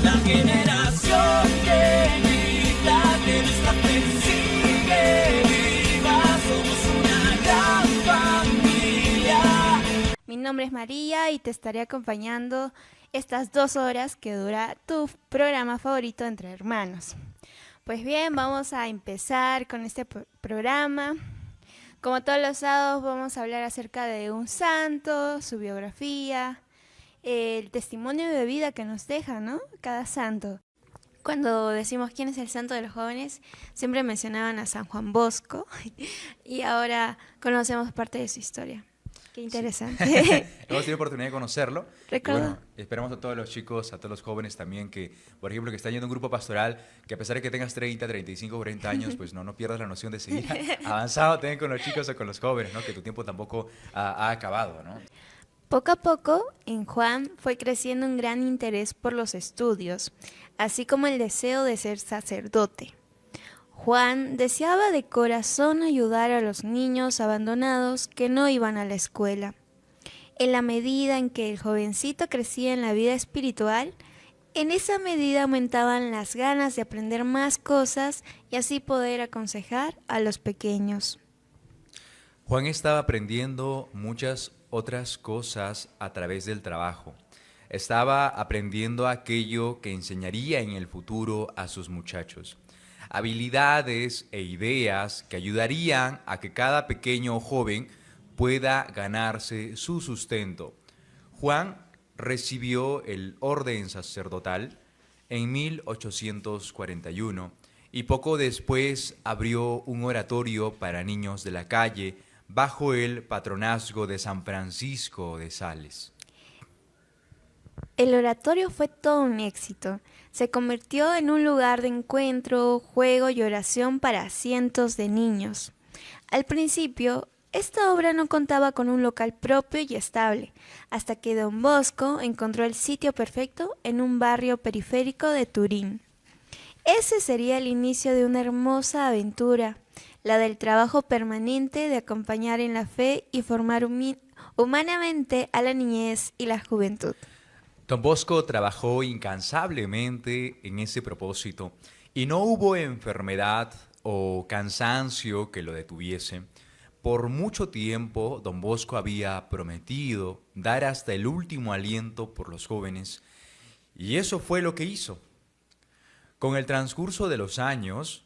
La generación que grita, que nuestra fe sigue viva, somos una gran familia. Mi nombre es María y te estaré acompañando estas 2 horas que dura tu programa favorito Entre Hermanos. Pues bien, vamos a empezar con este programa. Como todos los sábados vamos a hablar acerca de un santo, su biografía, el testimonio de vida que nos deja, ¿no? Cada santo. Cuando decimos quién es el santo de los jóvenes, siempre mencionaban a San Juan Bosco y ahora conocemos parte de su historia. Qué interesante. Sí. Hemos tenido oportunidad de conocerlo. Recuerdo. Bueno, esperamos a todos los chicos, a todos los jóvenes también que, por ejemplo, que están yendo a un grupo pastoral, que a pesar de que tengas 30, 35, 40 años, pues no pierdas la noción de seguir avanzado también con los chicos o con los jóvenes, ¿no? Que tu tiempo tampoco ha acabado, ¿no? Poco a poco, en Juan fue creciendo un gran interés por los estudios, así como el deseo de ser sacerdote. Juan deseaba de corazón ayudar a los niños abandonados que no iban a la escuela. En la medida en que el jovencito crecía en la vida espiritual, en esa medida aumentaban las ganas de aprender más cosas y así poder aconsejar a los pequeños. Juan estaba aprendiendo muchas otras cosas a través del trabajo. Estaba aprendiendo aquello que enseñaría en el futuro a sus muchachos. Habilidades e ideas que ayudarían a que cada pequeño o joven pueda ganarse su sustento. Juan recibió el orden sacerdotal en 1841 y poco después abrió un oratorio para niños de la calle bajo el patronazgo de San Francisco de Sales. El oratorio fue todo un éxito. Se convirtió en un lugar de encuentro, juego y oración para cientos de niños. Al principio, esta obra no contaba con un local propio y estable, hasta que Don Bosco encontró el sitio perfecto en un barrio periférico de Turín. Ese sería el inicio de una hermosa aventura, la del trabajo permanente de acompañar en la fe y formar humanamente a la niñez y la juventud. Don Bosco trabajó incansablemente en ese propósito y no hubo enfermedad o cansancio que lo detuviese. Por mucho tiempo, Don Bosco había prometido dar hasta el último aliento por los jóvenes y eso fue lo que hizo. Con el transcurso de los años,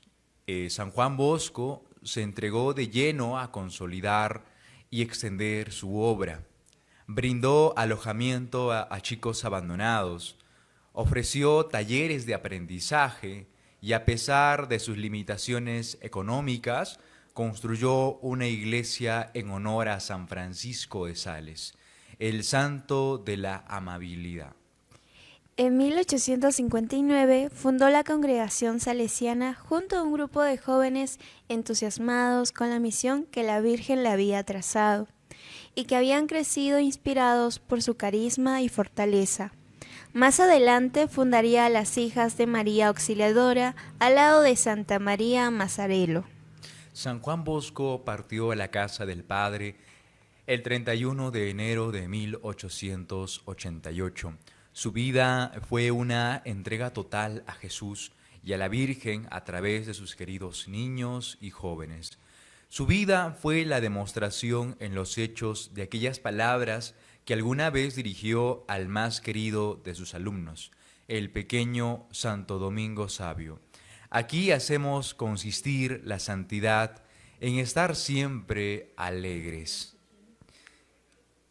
San Juan Bosco se entregó de lleno a consolidar y extender su obra. Brindó alojamiento a chicos abandonados, ofreció talleres de aprendizaje y a pesar de sus limitaciones económicas, construyó una iglesia en honor a San Francisco de Sales, el santo de la amabilidad. En 1859 fundó la Congregación Salesiana junto a un grupo de jóvenes entusiasmados con la misión que la Virgen le había trazado y que habían crecido inspirados por su carisma y fortaleza. Más adelante fundaría a las Hijas de María Auxiliadora al lado de Santa María Mazzarello. San Juan Bosco partió a la casa del Padre el 31 de enero de 1888. Su vida fue una entrega total a Jesús y a la Virgen a través de sus queridos niños y jóvenes. Su vida fue la demostración en los hechos de aquellas palabras que alguna vez dirigió al más querido de sus alumnos, el pequeño Santo Domingo Sabio. Aquí hacemos consistir la santidad en estar siempre alegres.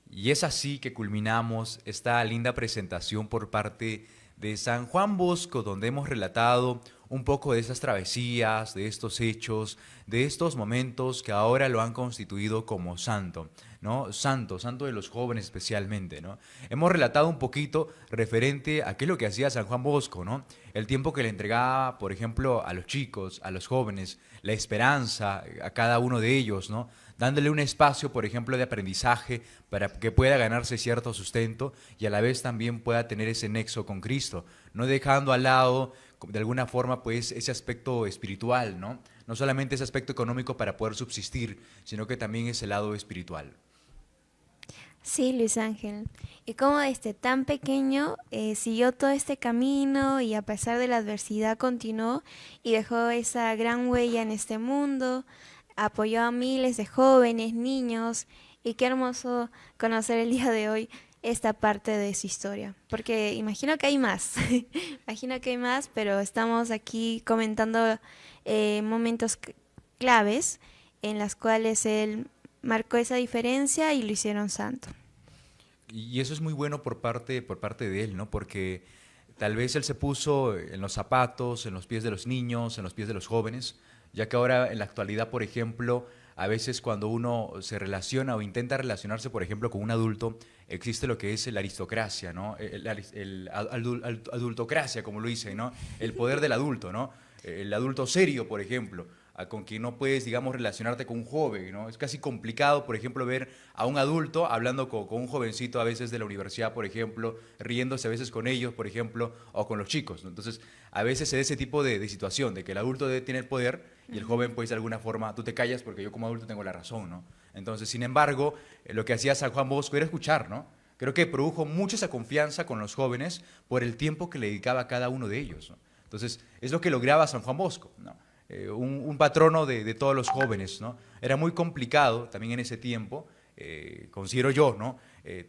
Y es así que culminamos esta linda presentación por parte de San Juan Bosco, donde hemos relatado un poco de esas travesías, de estos hechos, de estos momentos que ahora lo han constituido como santo, ¿no? Santo de los jóvenes especialmente, ¿no? Hemos relatado un poquito referente a qué es lo que hacía San Juan Bosco, ¿no? El tiempo que le entregaba, por ejemplo, a los chicos, a los jóvenes, la esperanza a cada uno de ellos, ¿no? Dándole un espacio, por ejemplo, de aprendizaje para que pueda ganarse cierto sustento y a la vez también pueda tener ese nexo con Cristo, no dejando al lado de alguna forma pues ese aspecto espiritual, ¿no? No solamente ese aspecto económico para poder subsistir, sino que también ese lado espiritual. Sí, Luis Ángel. Y como desde tan pequeño siguió todo este camino y a pesar de la adversidad continuó y dejó esa gran huella en este mundo, apoyó a miles de jóvenes, niños y qué hermoso conocer el día de hoy esta parte de su historia, porque imagino que hay más, imagino que hay más, pero estamos aquí comentando momentos claves en las cuales él marcó esa diferencia y lo hicieron santo. Y eso es muy bueno por parte de él, ¿no? Porque tal vez él se puso en los zapatos, en los pies de los niños, en los pies de los jóvenes, ya que ahora en la actualidad, por ejemplo, a veces cuando uno se relaciona o intenta relacionarse, por ejemplo, con un adulto, existe lo que es la aristocracia, ¿no? Adultocracia, como lo dicen, ¿no? El poder del adulto, ¿no? El adulto serio, por ejemplo, con quien no puedes, digamos, relacionarte con un joven, ¿no? Es casi complicado, por ejemplo, ver a un adulto hablando con un jovencito a veces de la universidad, por ejemplo, riéndose a veces con ellos, por ejemplo, o con los chicos, ¿no? Entonces, a veces se da ese tipo de situación, de que el adulto tiene el poder y el joven, pues, de alguna forma, tú te callas porque yo como adulto tengo la razón, ¿no? Entonces, sin embargo, lo que hacía San Juan Bosco era escuchar, ¿no? Creo que produjo mucha esa confianza con los jóvenes por el tiempo que le dedicaba a cada uno de ellos, ¿no? Entonces, es lo que lograba San Juan Bosco, ¿no? Un patrono de todos los jóvenes, ¿no? Era muy complicado también en ese tiempo, considero yo, ¿no?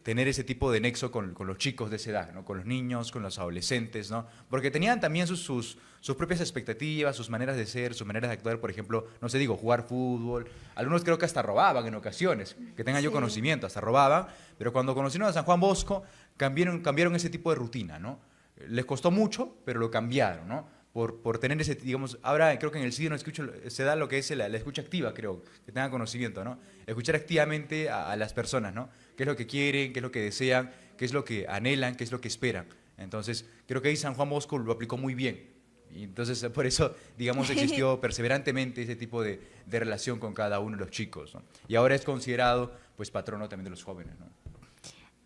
Tener ese tipo de nexo con los chicos de esa edad, ¿no? Con los niños, con los adolescentes, ¿no? Porque tenían también sus propias expectativas, sus maneras de ser, sus maneras de actuar, por ejemplo, no sé, digo, jugar fútbol. Algunos creo que hasta robaban en ocasiones, que tengan yo conocimiento, hasta robaban, pero cuando conocieron a San Juan Bosco, cambiaron ese tipo de rutina, ¿no? Les costó mucho, pero lo cambiaron, ¿no? Por tener ese, digamos, ahora creo que en el CIDE no se da lo que es la escucha activa, creo, que tengan conocimiento, ¿no? Escuchar activamente a las personas, ¿no? Qué es lo que quieren, qué es lo que desean, qué es lo que anhelan, qué es lo que esperan. Entonces, creo que ahí San Juan Bosco lo aplicó muy bien. Y entonces, por eso, digamos, existió perseverantemente ese tipo de relación con cada uno de los chicos, ¿no? Y ahora es considerado, pues, patrono también de los jóvenes, ¿no?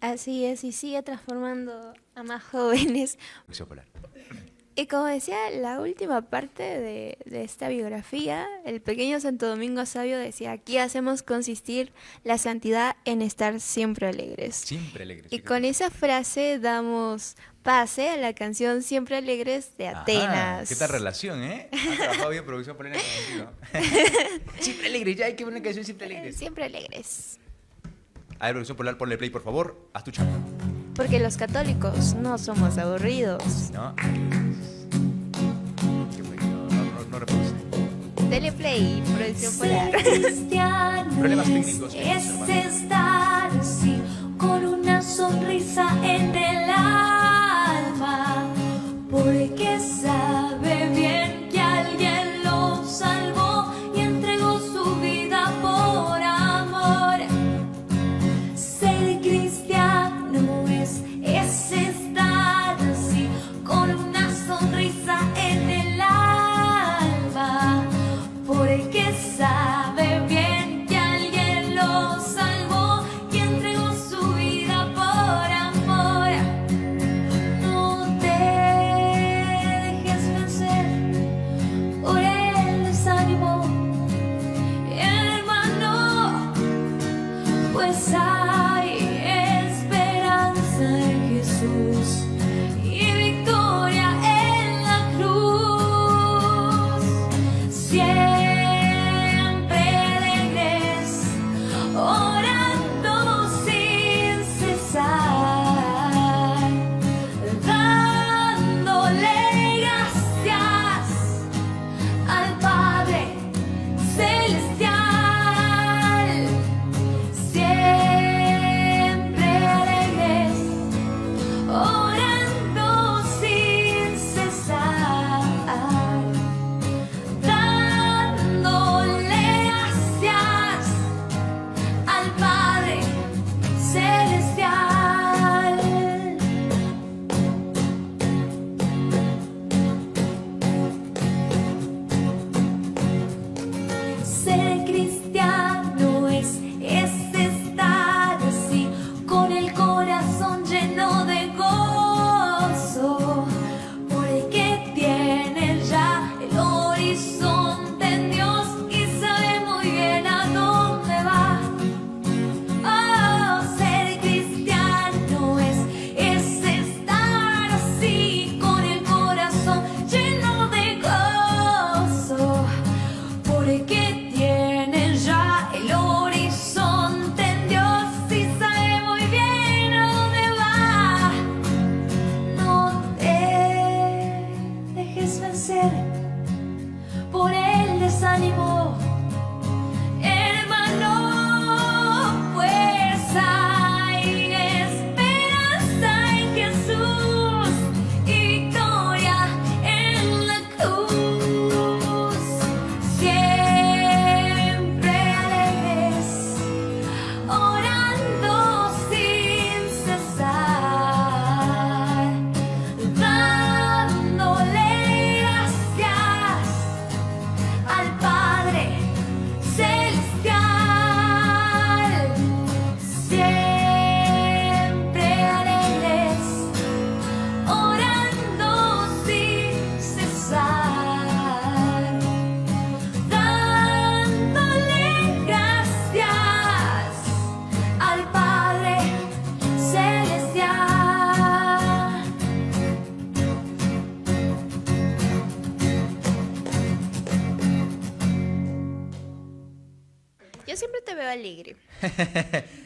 Así es, y sigue transformando a más jóvenes. Y como decía, la última parte de esta biografía, el pequeño Santo Domingo Sabio decía, aquí hacemos consistir la santidad en estar siempre alegres. Siempre alegres. Y con esa frase damos pase a la canción Siempre Alegres de Atenas. ¿Qué tal relación, eh? Ha trabajado bien producción por contigo. Siempre alegres, ya hay que poner una canción Siempre Alegres. Siempre Alegres. A ver, producción polar, ponle play, por favor. Haz tu chamba. Porque los católicos no somos aburridos. ¿No? No reproduce. Dele play, producción polar. Problemas técnicos. Es estar así, con una sonrisa en el alma, porque sabe bien que alguien lo salvó y entregó su vida por amor. Ser cristiano es estar así, con una sonrisa en el alma, porque sabe bien que alguien lo salvó y entregó su vida por amor. No te desfallecer por el desánimo. Hermano, pues hay esperanza en Jesús, victoria en la cruz. Siempre alegres, orando sin cesar, dándole gracias al Padre Celestial. Siempre alegres, orando sin cesar, dándole gracias al Padre Celestial. Yo siempre te veo alegre.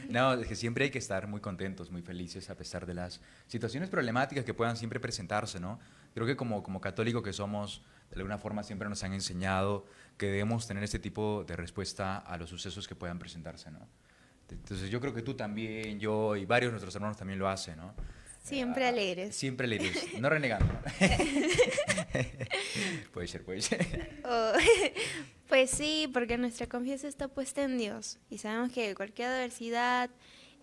No, es que siempre hay que estar muy contentos, muy felices a pesar de las situaciones problemáticas que puedan siempre presentarse, ¿no? Creo que como católicos que somos, de alguna forma siempre nos han enseñado que debemos tener este tipo de respuesta a los sucesos que puedan presentarse, ¿no? Entonces yo creo que tú también, yo y varios de nuestros hermanos también lo hacen, ¿no? Siempre alegres. Siempre alegres, no renegando. Puede ser, puede ser. Oh, pues sí, porque nuestra confianza está puesta en Dios y sabemos que cualquier adversidad,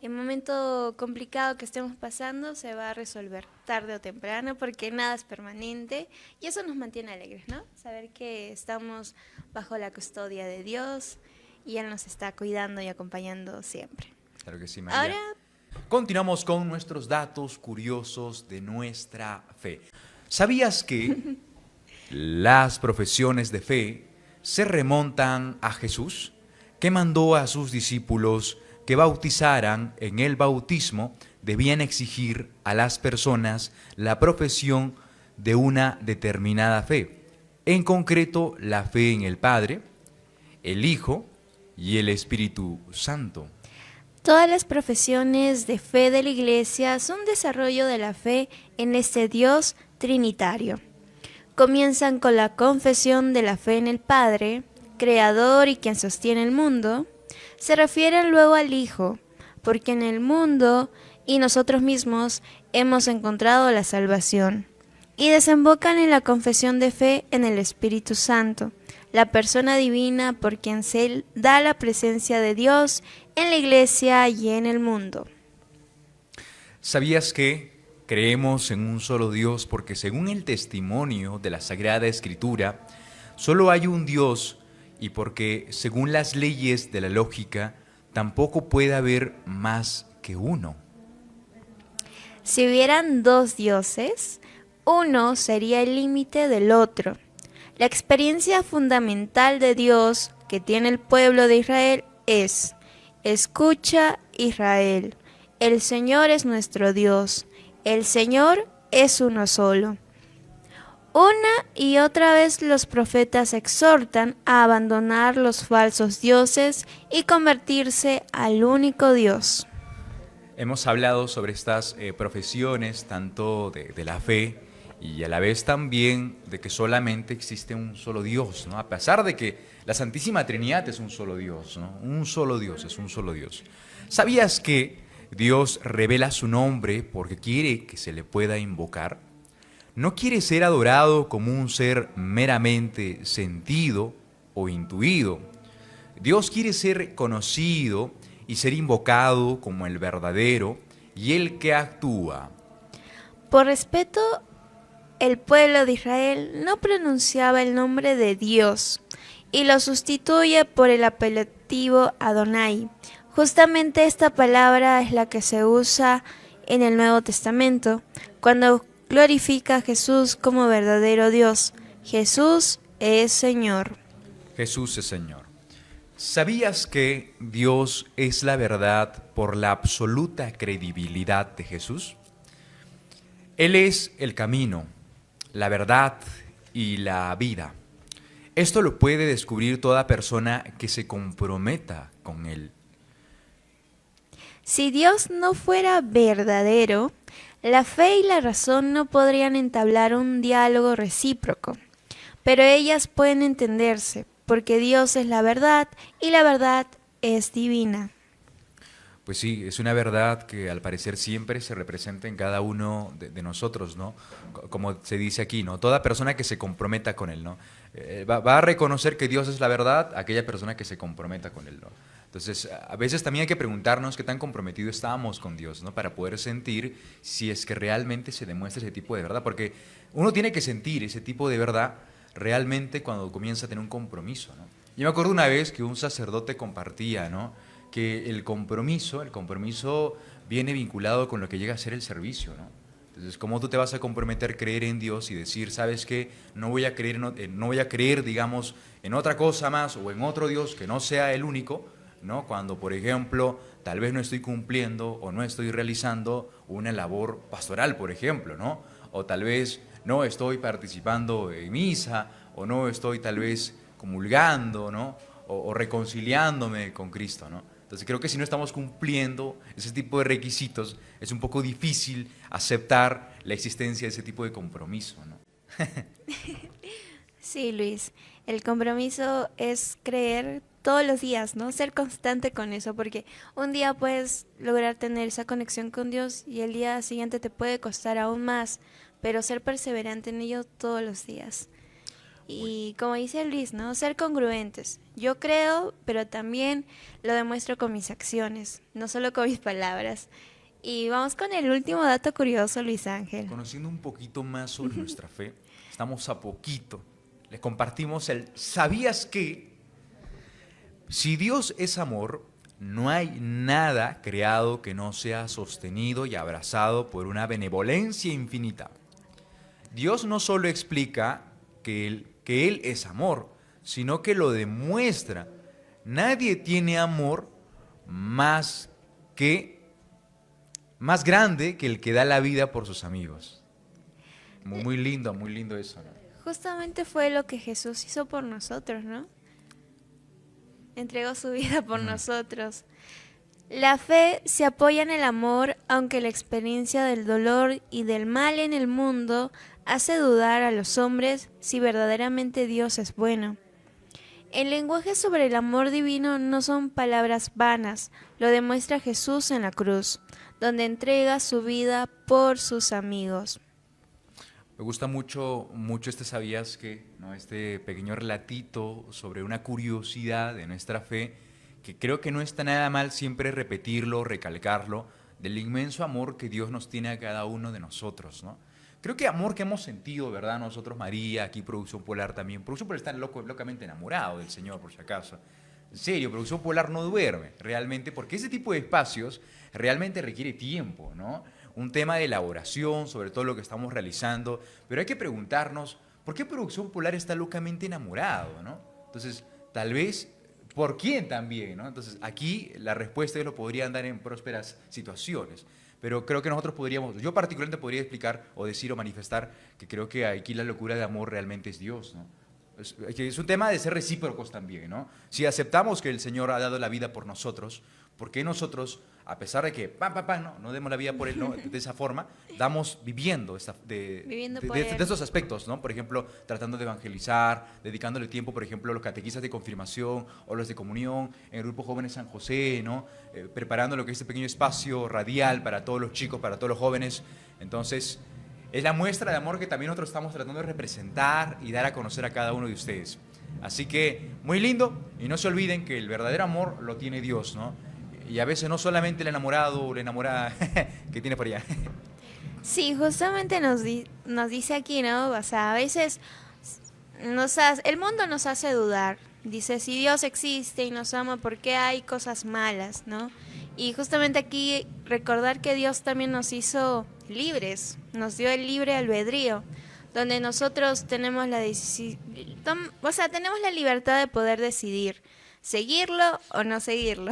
el momento complicado que estemos pasando se va a resolver tarde o temprano porque nada es permanente y eso nos mantiene alegres, ¿no? Saber que estamos bajo la custodia de Dios y Él nos está cuidando y acompañando siempre. Claro que sí, María. Ahora, Continuamos con nuestros datos curiosos de nuestra fe. ¿Sabías que las profesiones de fe se remontan a Jesús, que mandó a sus discípulos que bautizaran? En el bautismo debían exigir a las personas la profesión de una determinada fe, en concreto la fe en el Padre, el Hijo y el Espíritu Santo. todas las profesiones de fe de la Iglesia son desarrollo de la fe en este Dios trinitario. Comienzan con la confesión de la fe en el Padre, Creador y quien sostiene el mundo. Se refieren luego al Hijo, porque en el mundo y nosotros mismos hemos encontrado la salvación. Y desembocan en la confesión de fe en el Espíritu Santo, la persona divina por quien se da la presencia de Dios en la Iglesia y en el mundo. ¿Sabías que creemos en un solo Dios porque según el testimonio de la Sagrada Escritura, solo hay un Dios y porque según las leyes de la lógica, tampoco puede haber más que uno? Si hubieran dos dioses, uno sería el límite del otro. La experiencia fundamental de Dios que tiene el pueblo de Israel es: escucha, Israel, el Señor es nuestro Dios, el Señor es uno solo. Una y otra vez los profetas exhortan a abandonar los falsos dioses y convertirse al único Dios. Hemos hablado sobre estas profesiones, tanto de la fe y a la vez también de que solamente existe un solo Dios, ¿no? A pesar de que la Santísima Trinidad es un solo Dios, ¿no? Un solo Dios, es un solo Dios. ¿Sabías que Dios revela su nombre porque quiere que se le pueda invocar? No quiere ser adorado como un ser meramente sentido o intuido. Dios quiere ser conocido y ser invocado como el verdadero y el que actúa. Por respeto, el pueblo de Israel no pronunciaba el nombre de Dios y lo sustituye por el apelativo Adonai. Justamente esta palabra es la que se usa en el Nuevo Testamento cuando glorifica a Jesús como verdadero Dios. Jesús es Señor. Jesús es Señor. ¿Sabías que Dios es la verdad por la absoluta credibilidad de Jesús? Él es el camino, la verdad y la vida. Esto lo puede descubrir toda persona que se comprometa con Él. Si Dios no fuera verdadero, la fe y la razón no podrían entablar un diálogo recíproco. pero ellas pueden entenderse, porque Dios es la verdad y la verdad es divina. Pues sí, es una verdad que al parecer siempre se representa en cada uno de nosotros, ¿no? Como se dice aquí, ¿no? Toda persona que se comprometa con Él, ¿no? Va a reconocer que Dios es la verdad aquella persona que se comprometa con Él, ¿no? Entonces, a veces también hay que preguntarnos qué tan comprometidos estamos con Dios, ¿no? Para poder sentir si es que realmente se demuestra ese tipo de verdad, porque uno tiene que sentir ese tipo de verdad realmente cuando comienza a tener un compromiso, ¿no? Yo me acuerdo una vez que un sacerdote compartía, ¿no? Que el compromiso viene vinculado con lo que llega a ser el servicio, ¿no? Entonces, ¿cómo tú te vas a comprometer a creer en Dios y decir, sabes qué, no voy a creer, no voy a creer, digamos, en otra cosa más o en otro Dios que no sea el único, ¿no? Cuando, por ejemplo, tal vez no estoy cumpliendo o no estoy realizando una labor pastoral, por ejemplo, ¿no? O tal vez no estoy participando en misa o no estoy tal vez comulgando, ¿no? O reconciliándome con Cristo, ¿no? Entonces creo que si no estamos cumpliendo ese tipo de requisitos, es un poco difícil aceptar la existencia de ese tipo de compromiso, ¿no? Sí, Luis, el compromiso es creer todos los días, ¿no? Ser constante con eso, porque un día puedes lograr tener esa conexión con Dios y el día siguiente te puede costar aún más, pero ser perseverante en ello todos los días. Y como dice Luis, ¿no? Ser congruentes. Yo creo, pero también lo demuestro con mis acciones, no solo con mis palabras. Y vamos con el último dato curioso, Luis Ángel. Conociendo un poquito más sobre nuestra fe, estamos a poquito. Les compartimos el ¿sabías que? Si Dios es amor, no hay nada creado que no sea sostenido y abrazado por una benevolencia infinita. Dios no solo explica que Él es amor, sino que lo demuestra. Nadie tiene amor más grande que el que da la vida por sus amigos. Muy lindo eso, ¿no? Justamente fue lo que Jesús hizo por nosotros, ¿no? Entregó su vida por nosotros. La fe se apoya en el amor, aunque la experiencia del dolor y del mal en el mundo hace dudar a los hombres si verdaderamente Dios es bueno. El lenguaje sobre el amor divino no son palabras vanas, lo demuestra Jesús en la cruz, donde entrega su vida por sus amigos. Me gusta mucho este ¿sabías qué? ¿No? Este pequeño relatito sobre una curiosidad de nuestra fe, que creo que no está nada mal siempre repetirlo, recalcarlo, del inmenso amor que Dios nos tiene a cada uno de nosotros, ¿no? Creo que amor que hemos sentido, ¿verdad? Nosotros, María, aquí Producción Polar también. Producción Polar está locamente enamorado del Señor, por si acaso. En serio, Producción Polar no duerme, realmente, porque ese tipo de espacios realmente requiere tiempo, ¿no? Un tema de elaboración, sobre todo lo que estamos realizando, pero hay que preguntarnos, ¿por qué Producción Polar está locamente enamorado, ¿no? Entonces, tal vez, ¿por quién también, ¿no? Entonces, aquí la respuesta lo podrían dar en prósperas situaciones. Pero creo que nosotros podríamos, yo particularmente podría explicar o decir o manifestar que creo que aquí la locura de amor realmente es Dios, ¿no? Es un tema de ser recíprocos también, ¿no? Si aceptamos que el Señor ha dado la vida por nosotros, ¿por qué nosotros, a pesar de que no demos la vida por Él, ¿no? De esa forma, damos viviendo de estos aspectos, ¿no? Por ejemplo, tratando de evangelizar, dedicándole tiempo, por ejemplo, a los catequistas de confirmación o los de comunión, en el Grupo Jóvenes San José, ¿no? Preparando lo que es este pequeño espacio radial para todos los chicos, para todos los jóvenes. Entonces, es la muestra de amor que también nosotros estamos tratando de representar y dar a conocer a cada uno de ustedes. Así que, muy lindo, y no se olviden que el verdadero amor lo tiene Dios, ¿no? Y a veces no solamente el enamorado o la enamorada que tiene por allá. Sí, justamente nos dice aquí, ¿no? O sea, a veces el mundo nos hace dudar. Dice, si Dios existe y nos ama, ¿por qué hay cosas malas, no? Y justamente aquí recordar que Dios también nos hizo libres, nos dio el libre albedrío, donde nosotros tenemos tenemos la libertad de poder decidir seguirlo o no seguirlo.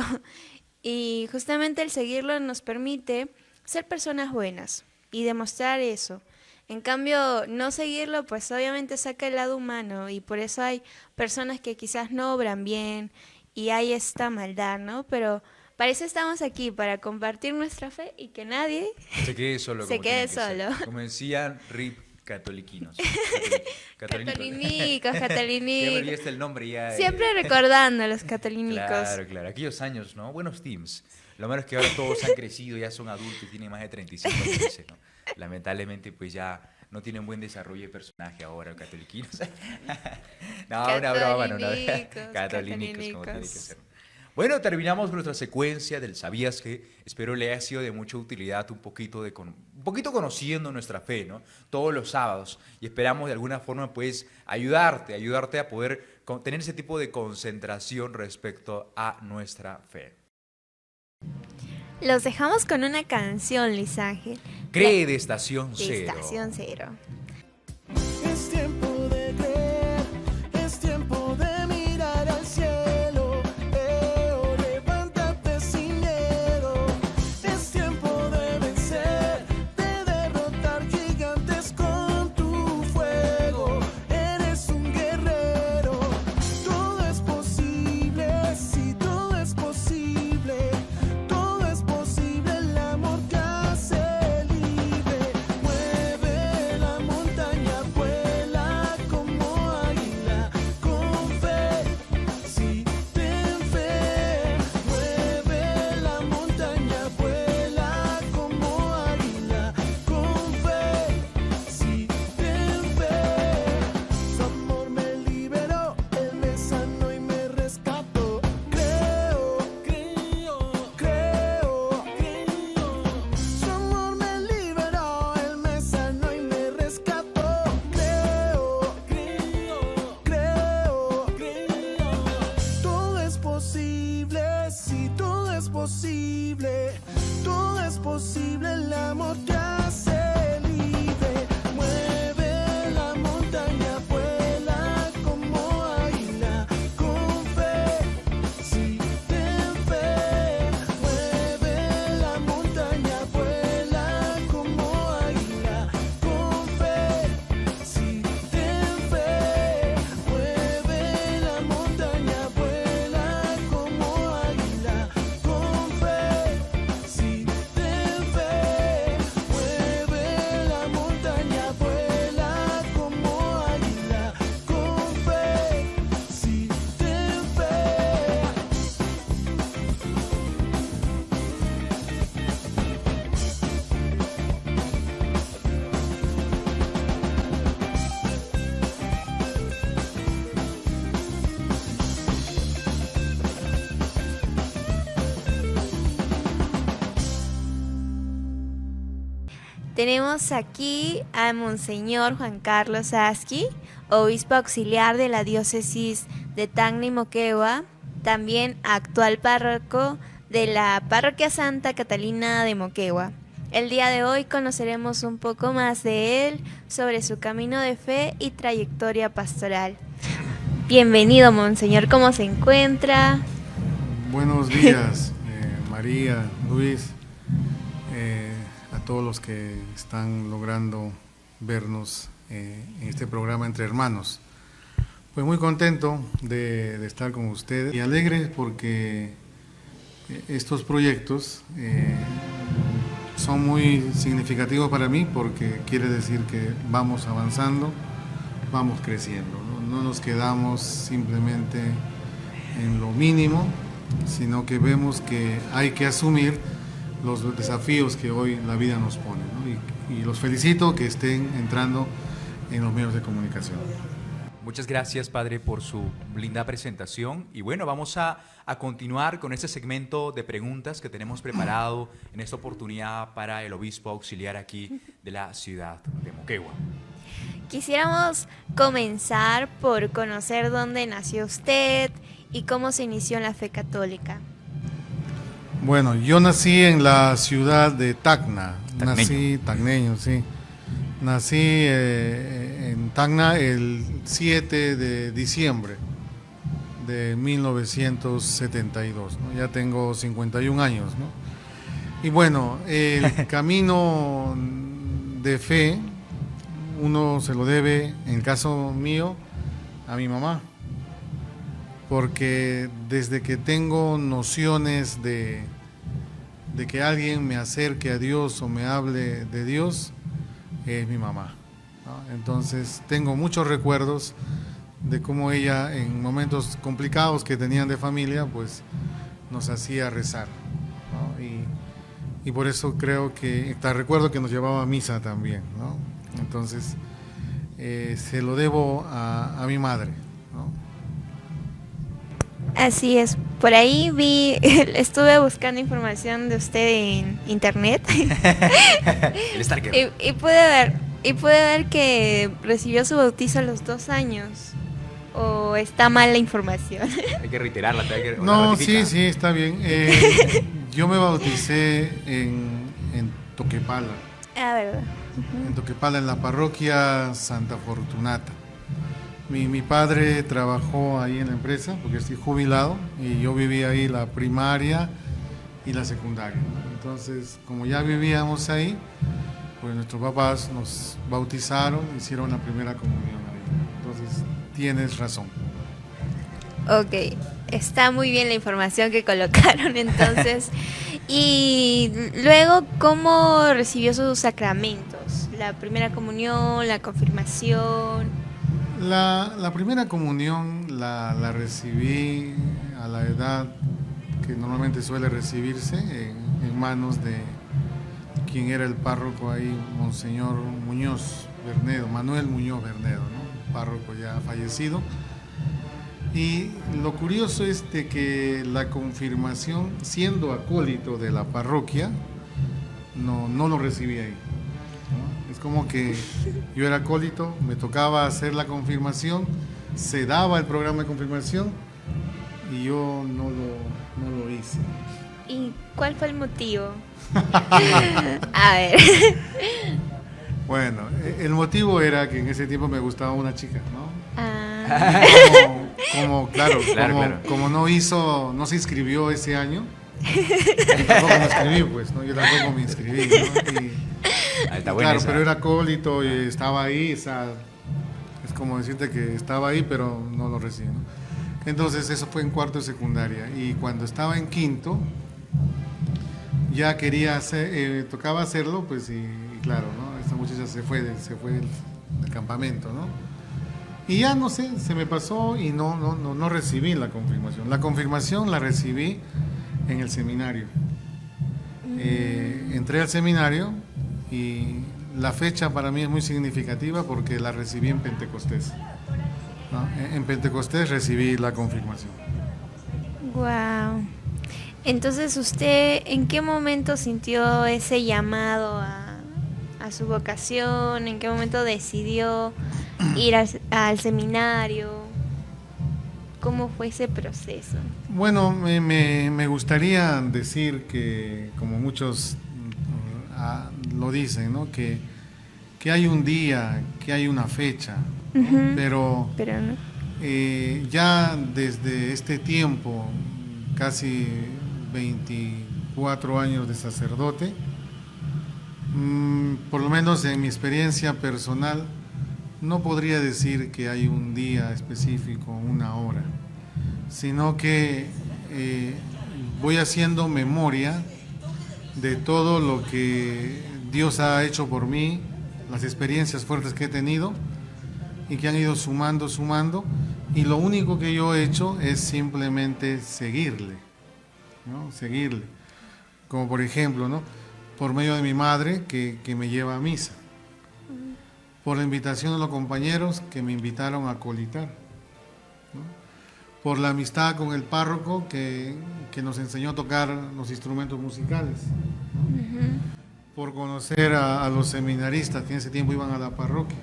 Y justamente el seguirlo nos permite ser personas buenas y demostrar eso. En cambio, no seguirlo, pues obviamente saca el lado humano y por eso hay personas que quizás no obran bien y hay esta maldad, ¿no? Pero para eso estamos aquí, para compartir nuestra fe y que nadie se quede solo. se quede solo. Como decía Rip Catoliquinos. Catolinicos, Ya me catolinicos. olvidaste el nombre ya. Siempre recordando a los catolinicos. Claro, claro. Aquellos años, ¿no? Buenos teams. Lo malo es que ahora todos han crecido, ya son adultos y tienen más de 35 meses, ¿no? Lamentablemente, pues ya no tienen buen desarrollo de personaje ahora, catoliquinos. No, una broma, no, una Catolinicos, Catolinicos, como tiene que catolinicos. ser. Bueno, terminamos nuestra secuencia del ¿Sabías qué? Espero le haya sido de mucha utilidad un poquito conociendo nuestra fe, ¿no? Todos los sábados. Y esperamos de alguna forma, pues, ayudarte a poder tener ese tipo de concentración respecto a nuestra fe. Los dejamos con una canción, Luis Ángel. Cree de Estación De Cero. Estación Cero. Es tiempo de creer, es tiempo de mirar al cielo. Levántate sin miedo. Es tiempo de vencer, de derrotar gigantes con tu fuego. Eres un guerrero. Todo es posible, sí, todo es posible. Todo es posible, el amor te hace libre. Mueve la montaña, vuela como águila, con fe, sí, ten fe. Mueve la montaña, vuela como águila, con fe, sí, ten fe. Su amor me liberó, Él me sanó y me rescató. Creo, creo, creo, creo. Su amor me liberó, Él me sanó y me rescató. Creo, creo, creo, creo. Todo es posible, sí, todo es posible. Todo es posible, el amor te hace libre. Mueve la montaña, vuela como águila, con fe, sí, ten fe. Mueve la montaña, vuela como águila, con fe, sí, ten fe. Mueve la montaña, vuela como águila, con fe, sí, ten fe. Mueve la montaña, vuela como águila, con fe, sí, ten fe. Tenemos aquí a Monseñor Juan Carlos Asqui, obispo auxiliar de la diócesis de Tacna y Moquegua, también actual párroco de la Parroquia Santa Catalina de Moquegua. El día de hoy conoceremos un poco más de él, sobre su camino de fe y trayectoria pastoral. Bienvenido, Monseñor, ¿cómo se encuentra? Buenos días, María, Luis, a todos los que están logrando vernos en este programa Entre Hermanos. Pues muy contento de estar con ustedes y alegre porque estos proyectos son muy significativos para mí, porque quiere decir que vamos avanzando, vamos creciendo, no nos quedamos simplemente en lo mínimo, sino que vemos que hay que asumir los desafíos que hoy la vida nos pone, ¿no? Y los felicito que estén entrando en los medios de comunicación. Muchas gracias, Padre, por su linda presentación. Y bueno, vamos a continuar con este segmento de preguntas que tenemos preparado en esta oportunidad para el obispo auxiliar aquí de la ciudad de Moquegua. Quisiéramos comenzar por conocer dónde nació usted y cómo se inició en la fe católica. Bueno, yo nací en la ciudad de Tacna, Tacneño. tacneño, sí. Nací en Tacna el 7 de diciembre de 1972, ¿no? Ya tengo 51 años, ¿no? Y bueno, el camino de fe uno se lo debe, en el caso mío, a mi mamá, porque desde que tengo nociones de que alguien me acerque a Dios o me hable de Dios, es mi mamá. ¿no? Entonces tengo muchos recuerdos de cómo ella en momentos complicados que tenían de familia, pues nos hacía rezar, ¿no? Y por eso creo que, te recuerdo que nos llevaba a misa también, ¿no? Entonces se lo debo a mi madre, ¿no? Así es. Por ahí estuve buscando información de usted en internet El Starker. y pude ver que recibió su bautizo a los 2 años. ¿O está mal la información? Hay que reiterarla. No, sí, está bien. Yo me bauticé en Toquepala. Ah, verdad. En Toquepala, en la parroquia Santa Fortunata. Mi padre trabajó ahí en la empresa, porque estoy jubilado, y yo vivía ahí la primaria y la secundaria. Entonces, como ya vivíamos ahí, pues nuestros papás nos bautizaron, hicieron la primera comunión ahí. Entonces, tienes razón. Ok, está muy bien la información que colocaron entonces. Y luego, ¿cómo recibió sus sacramentos? La primera comunión, la confirmación. La primera comunión la recibí a la edad que normalmente suele recibirse, en manos de quien era el párroco ahí, Monseñor Muñoz Bernedo, Manuel Muñoz Bernedo, ¿no? Párroco ya fallecido. Y lo curioso es de que la confirmación, siendo acólito de la parroquia, no lo recibí ahí, ¿no? Es como que yo era acólito, me tocaba hacer la confirmación, se daba el programa de confirmación y yo no lo hice. ¿Y cuál fue el motivo? A ver. Bueno, el motivo era que en ese tiempo me gustaba una chica, ¿no? Ah, Como no se inscribió ese año, yo tampoco me inscribí, pues, ¿no? Yo tampoco me inscribí, ¿no? Está buena Claro, esa. pero era acólito y estaba ahí, es como decirte que estaba ahí, pero no lo recibí, ¿no? Entonces eso fue en cuarto de secundaria, y cuando estaba en quinto, ya quería hacer, tocaba hacerlo, pues, y claro, ¿no? Esta muchacha se fue del campamento, ¿no? Y ya no sé, se me pasó y no recibí la confirmación. La confirmación la recibí en el seminario. Entré al seminario y la fecha para mí es muy significativa porque la recibí en Pentecostés, ¿no? En Pentecostés recibí la confirmación. wow. Entonces, ¿usted en qué momento sintió ese llamado a su vocación? ¿En qué momento decidió ir al seminario? ¿Cómo fue ese proceso? Bueno, me gustaría decir que, como muchos lo dicen, ¿no? Que hay un día, que hay una fecha, ¿no? Ujú. Pero Pero no. ya desde este tiempo, casi 24 años de sacerdote, por lo menos en mi experiencia personal, no podría decir que hay un día específico, una hora, sino que voy haciendo memoria de todo lo que Dios ha hecho por mí, las experiencias fuertes que he tenido y que han ido sumando, y lo único que yo he hecho es simplemente seguirle, ¿no? Seguirle. Como por ejemplo, ¿no? Por medio de mi madre que me lleva a misa, por la invitación de los compañeros que me invitaron a colitar, ¿no? Por la amistad con el párroco que nos enseñó a tocar los instrumentos musicales, ¿no? Por conocer a los seminaristas que en ese tiempo iban a la parroquia.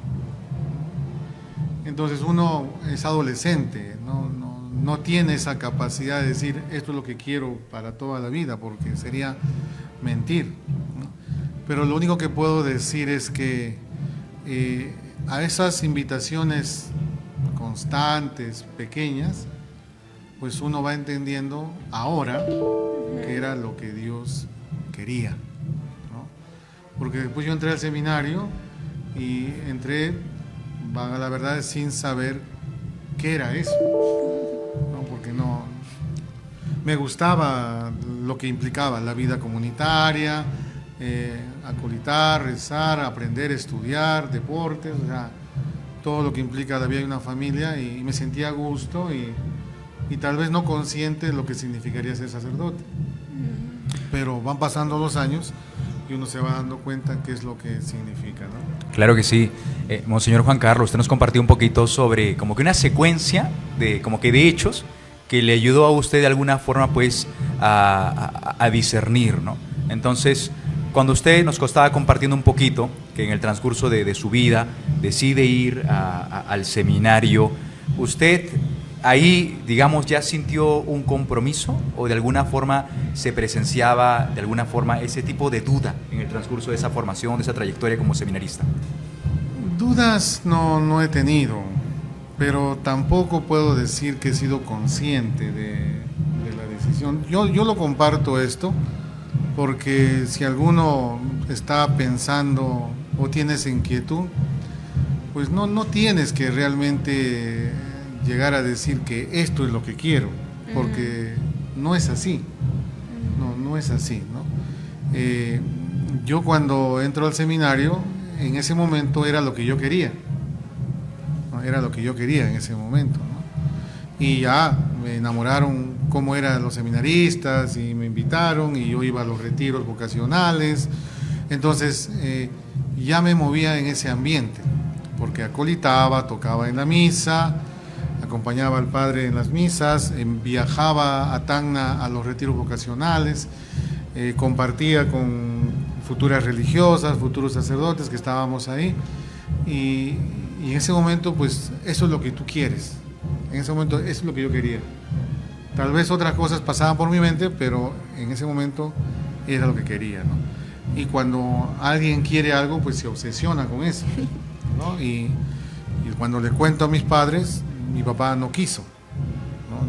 Entonces uno es adolescente, no tiene esa capacidad de decir esto es lo que quiero para toda la vida, porque sería mentir, ¿no? Pero lo único que puedo decir es que a esas invitaciones constantes, pequeñas, pues uno va entendiendo ahora que era lo que Dios quería, ¿no? Porque después yo entré al seminario y entré, a la verdad, sin saber qué era eso, ¿no? Porque no me gustaba lo que implicaba la vida comunitaria, acolitar, rezar, aprender, estudiar, deportes, o sea, todo lo que implica la vida de una familia, y me sentía a gusto y tal vez no consciente de lo que significaría ser sacerdote. Pero van pasando los años y uno se va dando cuenta qué es lo que significa, ¿no? Claro que sí. Monseñor Juan Carlos, usted nos compartió un poquito sobre como que una secuencia de, como que de hechos que le ayudó a usted de alguna forma pues a discernir, ¿no? Entonces, cuando usted nos estaba compartiendo un poquito que en el transcurso de su vida decide ir al seminario, ¿usted ahí, digamos, ya sintió un compromiso o de alguna forma se presenciaba de alguna forma ese tipo de duda en el transcurso de esa formación, de esa trayectoria como seminarista? Dudas no he tenido, pero tampoco puedo decir que he sido consciente de la decisión. Yo lo comparto esto porque si alguno está pensando o tiene esa inquietud, pues no tienes que realmente llegar a decir que esto es lo que quiero, porque no es así, no es así, ¿no? Yo cuando entro al seminario, en ese momento era lo que yo quería, ¿no? Era lo que yo quería en ese momento, ¿no? Y ya me enamoraron cómo eran los seminaristas y me invitaron y yo iba a los retiros vocacionales, entonces ya me movía en ese ambiente, porque acolitaba, tocaba en la misa, acompañaba al padre en las misas, viajaba a Tacna a los retiros vocacionales, compartía con futuras religiosas, futuros sacerdotes que estábamos ahí, y en ese momento pues eso es lo que tú quieres, en ese momento eso es lo que yo quería. Tal vez otras cosas pasaban por mi mente, pero en ese momento era lo que quería, ¿no? Y cuando alguien quiere algo, pues se obsesiona con eso, ¿no? Y cuando le cuento a mis padres, mi papá no quiso,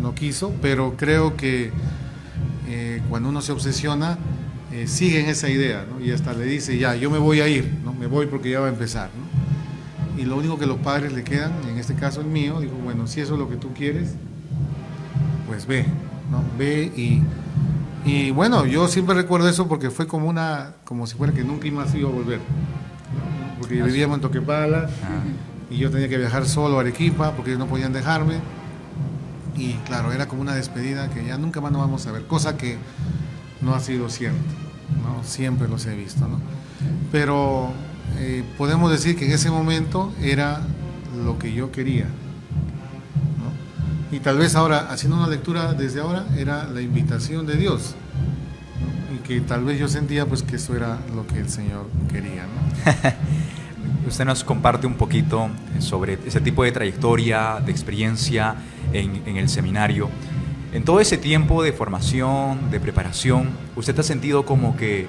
no quiso, pero creo que cuando uno se obsesiona, sigue en esa idea, ¿no? Y hasta le dice, ya, yo me voy a ir, ¿no? Me voy porque ya va a empezar, ¿no? Y lo único que los padres le quedan, en este caso el mío, dijo, bueno, si eso es lo que tú quieres, pues ve, ¿no? Ve y bueno, yo siempre recuerdo eso porque fue como si fuera que nunca más iba a volver, ¿no? Porque vivíamos en Toquepala y yo tenía que viajar solo a Arequipa porque ellos no podían dejarme, y claro, era como una despedida que ya nunca más nos vamos a ver, cosa que no ha sido cierto, ¿no? Siempre los he visto, ¿no? Pero podemos decir que en ese momento era lo que yo quería, ¿no? Y tal vez ahora, haciendo una lectura desde ahora, era la invitación de Dios, ¿no? Y que tal vez yo sentía pues que eso era lo que el Señor quería, ¿no? Usted nos comparte un poquito sobre ese tipo de trayectoria, de experiencia en el seminario. En todo ese tiempo de formación, de preparación, ¿usted ha sentido como que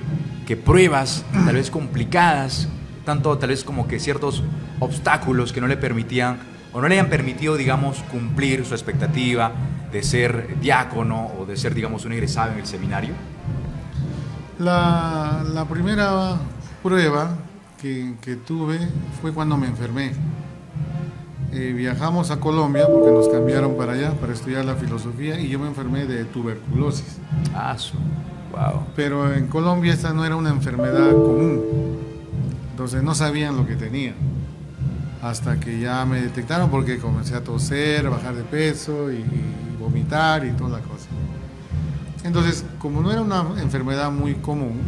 pruebas tal vez complicadas, tanto tal vez como que ciertos obstáculos que no le permitían o no le hayan permitido, digamos, cumplir su expectativa de ser diácono o de ser, digamos, un egresado en el seminario? La primera prueba que tuve fue cuando me enfermé. Viajamos a Colombia porque nos cambiaron para allá para estudiar la filosofía y yo me enfermé de tuberculosis. Wow. Pero en Colombia esta no era una enfermedad común, entonces no sabían lo que tenía. Hasta que ya me detectaron porque comencé a toser, a bajar de peso y vomitar y toda la cosa. Entonces, como no era una enfermedad muy común,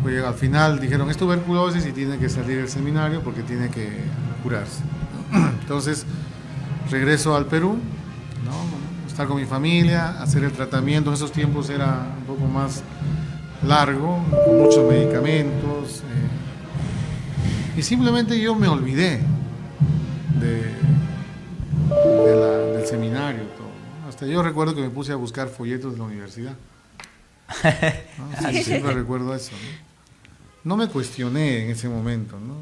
pues al final dijeron, es tuberculosis y tiene que salir del seminario porque tiene que curarse. Entonces, regreso al Perú, ¿no? Estar con mi familia, hacer el tratamiento. En esos tiempos era un poco más largo, con muchos medicamentos. Y simplemente yo me olvidé del seminario. Todo, ¿no? Hasta yo recuerdo que me puse a buscar folletos de la universidad, ¿no? Sí, siempre recuerdo eso, ¿no? No me cuestioné en ese momento, ¿no?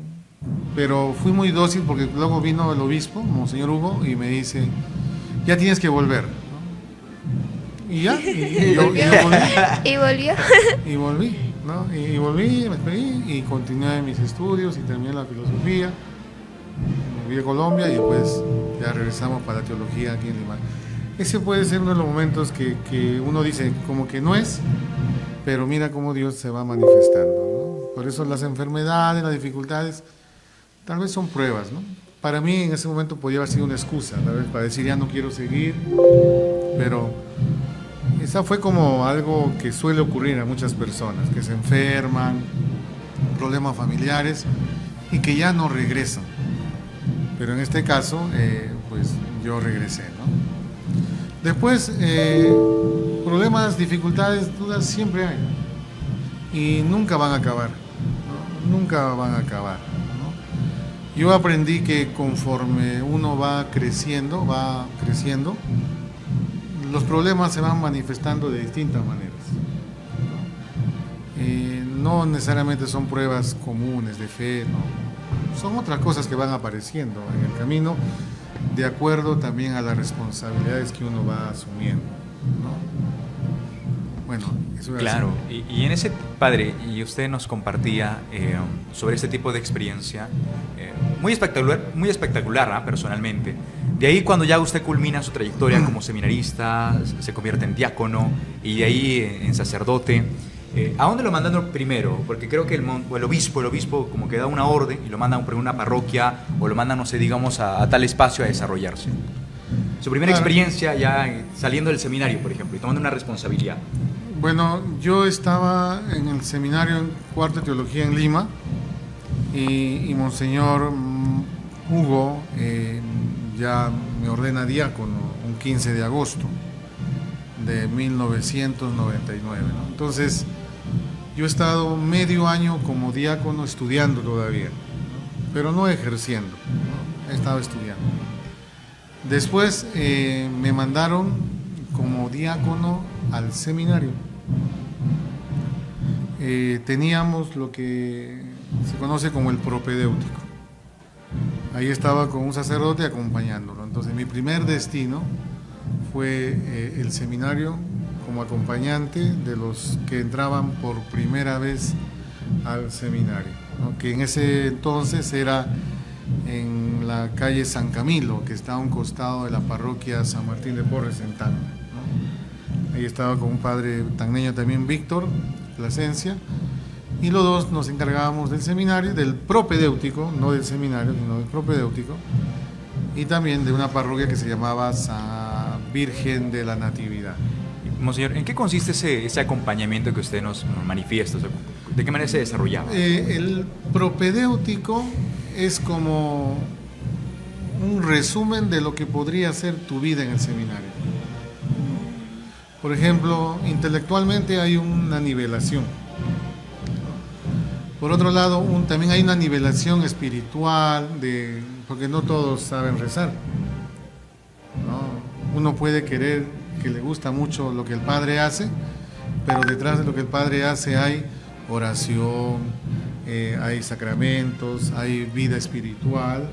Pero fui muy dócil porque luego vino el obispo, Monseñor Hugo, y me dice, ya tienes que volver, ¿no? Y ya, y yo volví. ¿Y volvió? Y volví, ¿no? Y volví, me despedí y continué mis estudios y terminé la filosofía. Me fui a Colombia y después ya regresamos para la teología aquí en Lima. Ese puede ser uno de los momentos que uno dice como que no es, pero mira cómo Dios se va manifestando, ¿no? Por eso las enfermedades, las dificultades, tal vez son pruebas, ¿no? Para mí en ese momento podría haber sido una excusa, tal vez para decir ya no quiero seguir, pero esa fue como algo que suele ocurrir a muchas personas, que se enferman, problemas familiares y que ya no regresan. Pero en este caso, pues yo regresé, ¿no? Después, problemas, dificultades, dudas siempre hay, ¿no? Y nunca van a acabar, ¿no? Nunca van a acabar, ¿no? Yo aprendí que conforme uno va creciendo, los problemas se van manifestando de distintas maneras, ¿no? No necesariamente son pruebas comunes de fe, ¿no? Son otras cosas que van apareciendo en el camino, de acuerdo también a las responsabilidades que uno va asumiendo, ¿no? Bueno, eso era Claro, así. y en ese, padre, y usted nos compartía sobre este tipo de experiencia muy espectacular, ¿ah? Personalmente. De ahí cuando ya usted culmina su trayectoria como seminarista, se convierte en diácono y de ahí en sacerdote, ¿a dónde lo mandan primero? Porque creo que el obispo como que da una orden y lo mandan por una parroquia o lo mandan, no sé, digamos, a tal espacio a desarrollarse. Su primera Claro. experiencia ya saliendo del seminario, por ejemplo, y tomando una responsabilidad. Bueno, yo estaba en el seminario en cuarto de teología en Lima y Monseñor Hugo ya me ordena diácono un 15 de agosto de 1999, ¿no? Entonces, yo he estado medio año como diácono estudiando todavía, ¿no? Pero no ejerciendo, ¿no? He estado estudiando. Después me mandaron como diácono al seminario. Teníamos lo que se conoce como el propedéutico. Ahí estaba con un sacerdote acompañándolo. Entonces mi primer destino fue el seminario como acompañante de los que entraban por primera vez al seminario, ¿no? Que en ese entonces era en la calle San Camilo, que está a un costado de la parroquia San Martín de Porres en Tacna, ¿no? Ahí estaba con un padre tacneño también, Víctor Plasencia, y los dos nos encargábamos del seminario, del propedéutico, no del seminario, sino del propedéutico, y también de una parroquia que se llamaba San Virgen de la Natividad. Monseñor, ¿en qué consiste ese acompañamiento que usted nos manifiesta? O sea, ¿de qué manera se desarrollaba? El propedéutico es como un resumen de lo que podría ser tu vida en el seminario. Por ejemplo, intelectualmente hay una nivelación. Por otro lado, también hay una nivelación espiritual, porque no todos saben rezar, ¿no? Uno puede querer que le gusta mucho lo que el Padre hace, pero detrás de lo que el Padre hace hay oración, hay sacramentos, hay vida espiritual,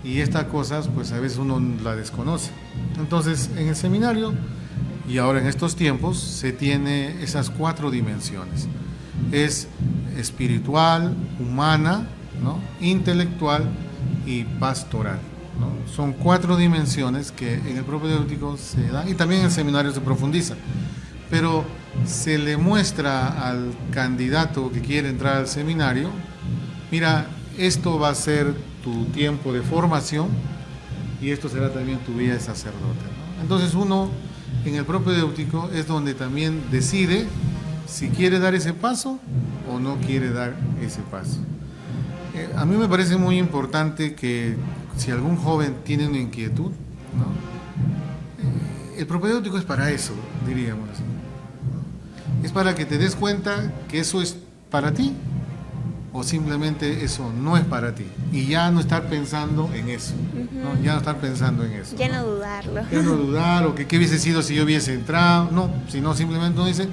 y estas cosas pues a veces uno la desconoce. Entonces en el seminario y ahora en estos tiempos se tiene esas 4 dimensiones: es espiritual, humana, ¿no?, intelectual y pastoral, ¿no? Son 4 dimensiones que en el propedéutico se dan, y también en el seminario se profundiza, pero se le muestra al candidato que quiere entrar al seminario: mira, esto va a ser tu tiempo de formación y esto será también tu vida de sacerdote, ¿no? Entonces uno en el propedéutico es donde también decide si quiere dar ese paso o no quiere dar ese paso. A mí me parece muy importante que si algún joven tiene una inquietud, ¿no?, el propedéutico es para eso, diríamos así, ¿no? Es para que te des cuenta que eso es para ti o simplemente eso no es para ti, y ya no estar pensando en eso, ¿no? Ya no estar pensando en eso, Ya no dudarlo. ya no dudar o que qué hubiese sido si yo hubiese entrado, no, sino simplemente uno dice,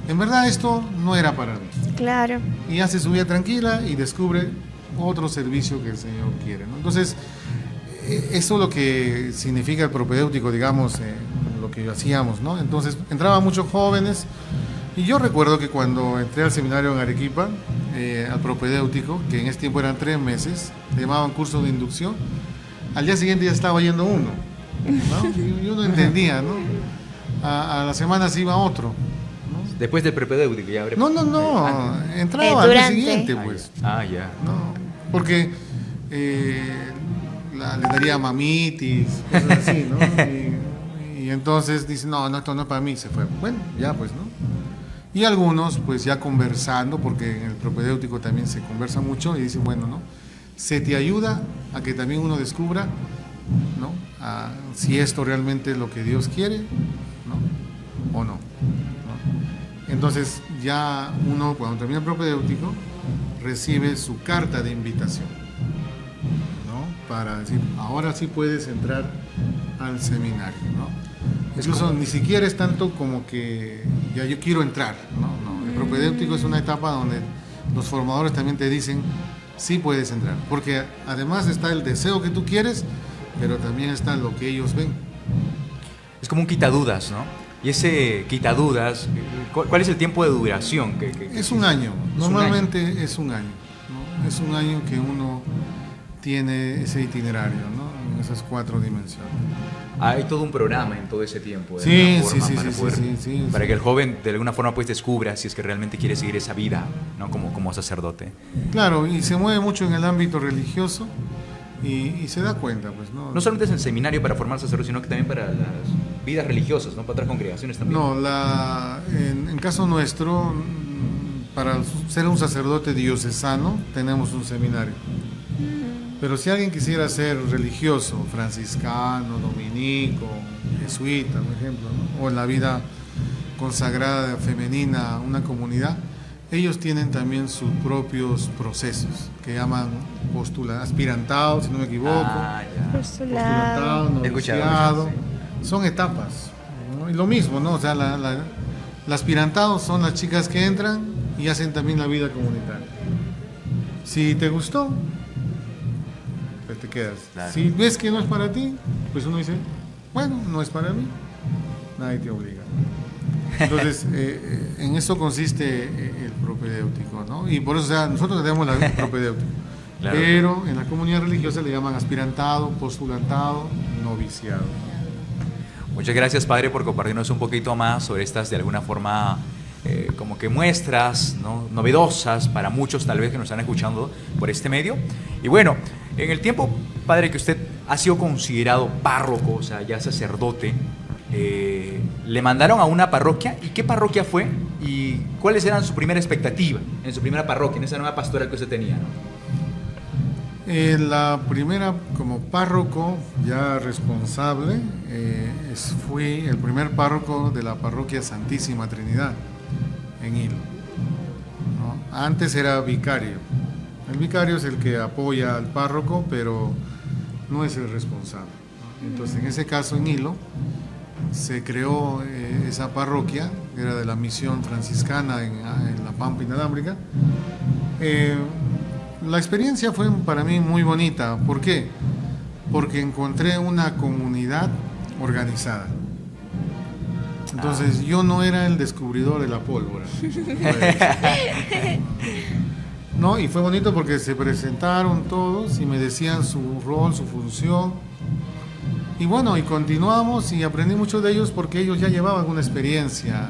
en verdad esto no era para mí, Claro. y hace su vida tranquila y descubre otro servicio que el Señor quiere, ¿no? Entonces, eso es lo que significa el propedéutico, digamos, lo que hacíamos, ¿no? Entonces, entraban muchos jóvenes, y yo recuerdo que cuando entré al seminario en Arequipa, al propedéutico, que en ese tiempo eran 3 meses, le llamaban curso de inducción, al día siguiente ya estaba yendo uno, ¿no? Y uno entendía, ¿no? A la semana se iba otro, ¿no? Después del propedéutico ya habré... No, Antes. entraba al día durante. siguiente, Ah, pues. ya. Ah, ya. No, porque le daría mamitis, cosas así, ¿no? Y entonces dice, no, esto no es para mí, se fue. Bueno, ya pues, ¿no? Y algunos, pues ya conversando, porque en el propedéutico también se conversa mucho, y dicen, bueno, ¿no? Se te ayuda a que también uno descubra, ¿no? Si esto realmente es lo que Dios quiere, ¿no? O no, ¿no? Entonces ya uno, cuando termina el propedéutico, recibe su carta de invitación, ¿no? Para decir, ahora sí puedes entrar al seminario, ¿no? Incluso ni siquiera es tanto como que ya yo quiero entrar, ¿no? El propedéutico es una etapa donde los formadores también te dicen, sí puedes entrar, porque además está el deseo que tú quieres, pero también está lo que ellos ven. Es como un quitadudas, ¿no? Y ese quitadudas, ¿cuál es el tiempo de duración? Es un año, Es normalmente es un año, ¿no? Es un año que uno tiene ese itinerario, ¿no? En esas 4 dimensiones. Hay todo un programa en todo ese tiempo. De Sí, alguna forma, sí, para sí, poder- sí, para que el joven de alguna forma pues descubra si es que realmente quiere seguir esa vida, ¿no? Como sacerdote. Claro, y se mueve mucho en el ámbito religioso y se da cuenta, pues, ¿no? No solamente es el seminario para formar sacerdotes, sino que también para las vidas religiosas, ¿no? Para otras congregaciones también. No, en caso nuestro, para ser un sacerdote diocesano, tenemos un seminario. Pero si alguien quisiera ser religioso, franciscano, dominico, jesuita, por ejemplo, ¿no? O en la vida consagrada femenina, una comunidad, ellos tienen también sus propios procesos, que llaman aspirantado, si no me equivoco, Ah, ya. postulantado, He escuchado, noviciado, sí. son etapas, ¿no? Y lo mismo, ¿no? O sea, la aspirantado son las chicas que entran y hacen también la vida comunitaria. Si te gustó, pues te quedas. Claro. Si ves que no es para ti, pues uno dice, bueno, no es para mí, nadie te obliga. Entonces, en eso consiste el propedéutico, ¿no? Y por eso, o sea, nosotros tenemos el propedéutico. Claro. Pero en la comunidad religiosa le llaman aspirantado, postulantado, noviciado. Muchas gracias, Padre, por compartirnos un poquito más sobre estas, de alguna forma, como que muestras, ¿no? Novedosas para muchos, tal vez, que nos están escuchando por este medio. Y bueno, en el tiempo, Padre, que usted ha sido considerado párroco, o sea, ya sacerdote, le mandaron a una parroquia. ¿Y qué parroquia fue? ¿Y cuáles eran su primera expectativa en su primera parroquia, en esa nueva pastoral que usted tenía, ¿no? La primera, como párroco ya responsable, fui el primer párroco de la parroquia Santísima Trinidad en Hilo, ¿no? Antes era vicario. El vicario es el que apoya al párroco, pero no es el responsable, ¿no? Entonces, en ese caso, en Hilo, se creó esa parroquia, que era de la misión franciscana en la Pampa Inalámbrica. La experiencia fue para mí muy bonita. ¿Por qué? Porque encontré una comunidad organizada. Entonces yo no era el descubridor de la pólvora. No, y fue bonito porque se presentaron todos y me decían su rol, su función. Y bueno, y continuamos y aprendí mucho de ellos porque ellos ya llevaban una experiencia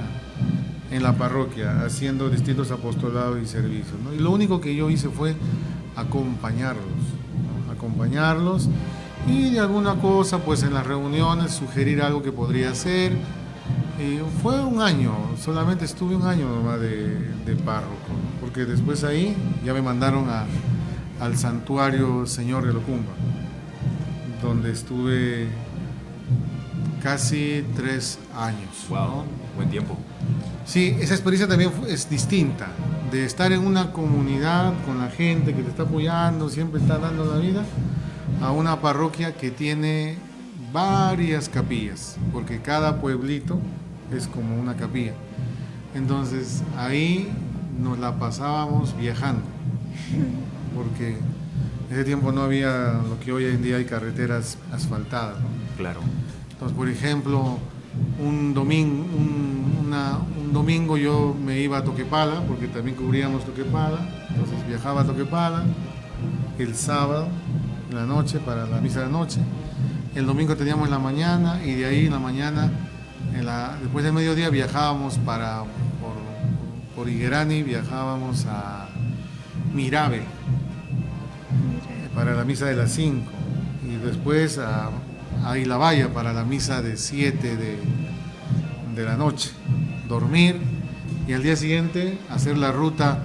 en la parroquia, haciendo distintos apostolados y servicios, ¿no? Y lo único que yo hice fue acompañarlos, ¿no? Acompañarlos y de alguna cosa, pues en las reuniones, sugerir algo que podría hacer. Fue un año, solamente estuve un año nomás de párroco, ¿no? Porque después ahí ya me mandaron al santuario Señor de Locumba, donde estuve casi 3 años. Wow, ¿no? buen tiempo. Sí, esa experiencia también es distinta, de estar en una comunidad con la gente que te está apoyando, siempre está dando la vida, a una parroquia que tiene varias capillas, porque cada pueblito es como una capilla. Entonces ahí nos la pasábamos viajando, porque en ese tiempo no había lo que hoy en día hay, carreteras asfaltadas, ¿no? Claro. Entonces, por ejemplo, un domingo yo me iba a Toquepala, porque también cubríamos Toquepala, entonces viajaba a Toquepala el sábado en la noche para la misa de la noche, el domingo teníamos en la mañana y de ahí en la mañana, después del mediodía viajábamos por por Higuerani viajábamos a Mirabe para la misa de las 5 y después a Ilabaya para la misa de 7 de la noche, dormir y al día siguiente hacer la ruta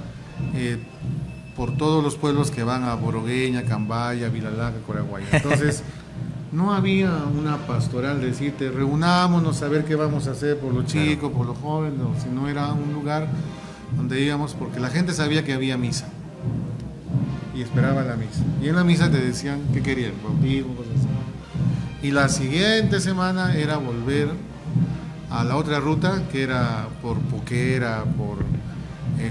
por todos los pueblos que van a Borogueña, Cambaya, Vilalaca, Coraguaya. Entonces no había una pastoral de decirte reunámonos a ver qué vamos a hacer por los chicos, por los jóvenes, no, sino era un lugar donde íbamos porque la gente sabía que había misa y esperaba la misa. Y en la misa te decían qué querían, bautismo, cosas así. Y la siguiente semana era volver a la otra ruta que era por Puquera, por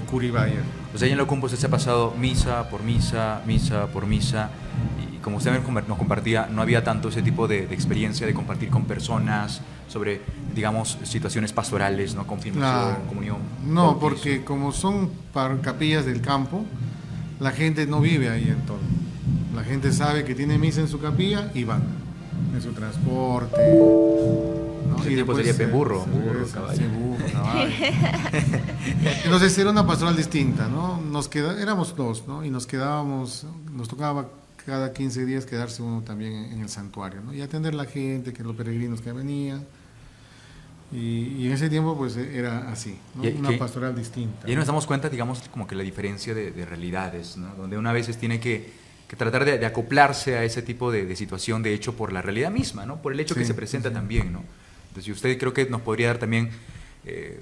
Curibaya. O sea, ya en la Ocumpo usted se ha pasado misa por misa, misa por misa, y como usted nos compartía, no había tanto ese tipo de experiencia de compartir con personas sobre, digamos, situaciones pastorales, ¿no? Confirmación, comunión. No, bautismo. porque como son capillas del campo, la gente no vive ahí en todo. La gente sabe que tiene misa en su capilla y van en su transporte. ¿no? Ese Y tiempo después sería burro, regresa, caballo. sí, burro, caballo. Entonces era una pastoral distinta, ¿no? Éramos dos, ¿no? Y nos tocaba cada 15 días quedarse uno también en el santuario, ¿no? Y atender a la gente, que los peregrinos que venían. Y en ese tiempo pues era así, ¿no? Una pastoral distinta. Y ahí nos damos cuenta, digamos, como que la diferencia de realidades, ¿no? Donde una a veces tiene que tratar de acoplarse a ese tipo de situación, de hecho, por la realidad misma, ¿no? Por el hecho que se presenta también, ¿no? Entonces, usted creo que nos podría dar también,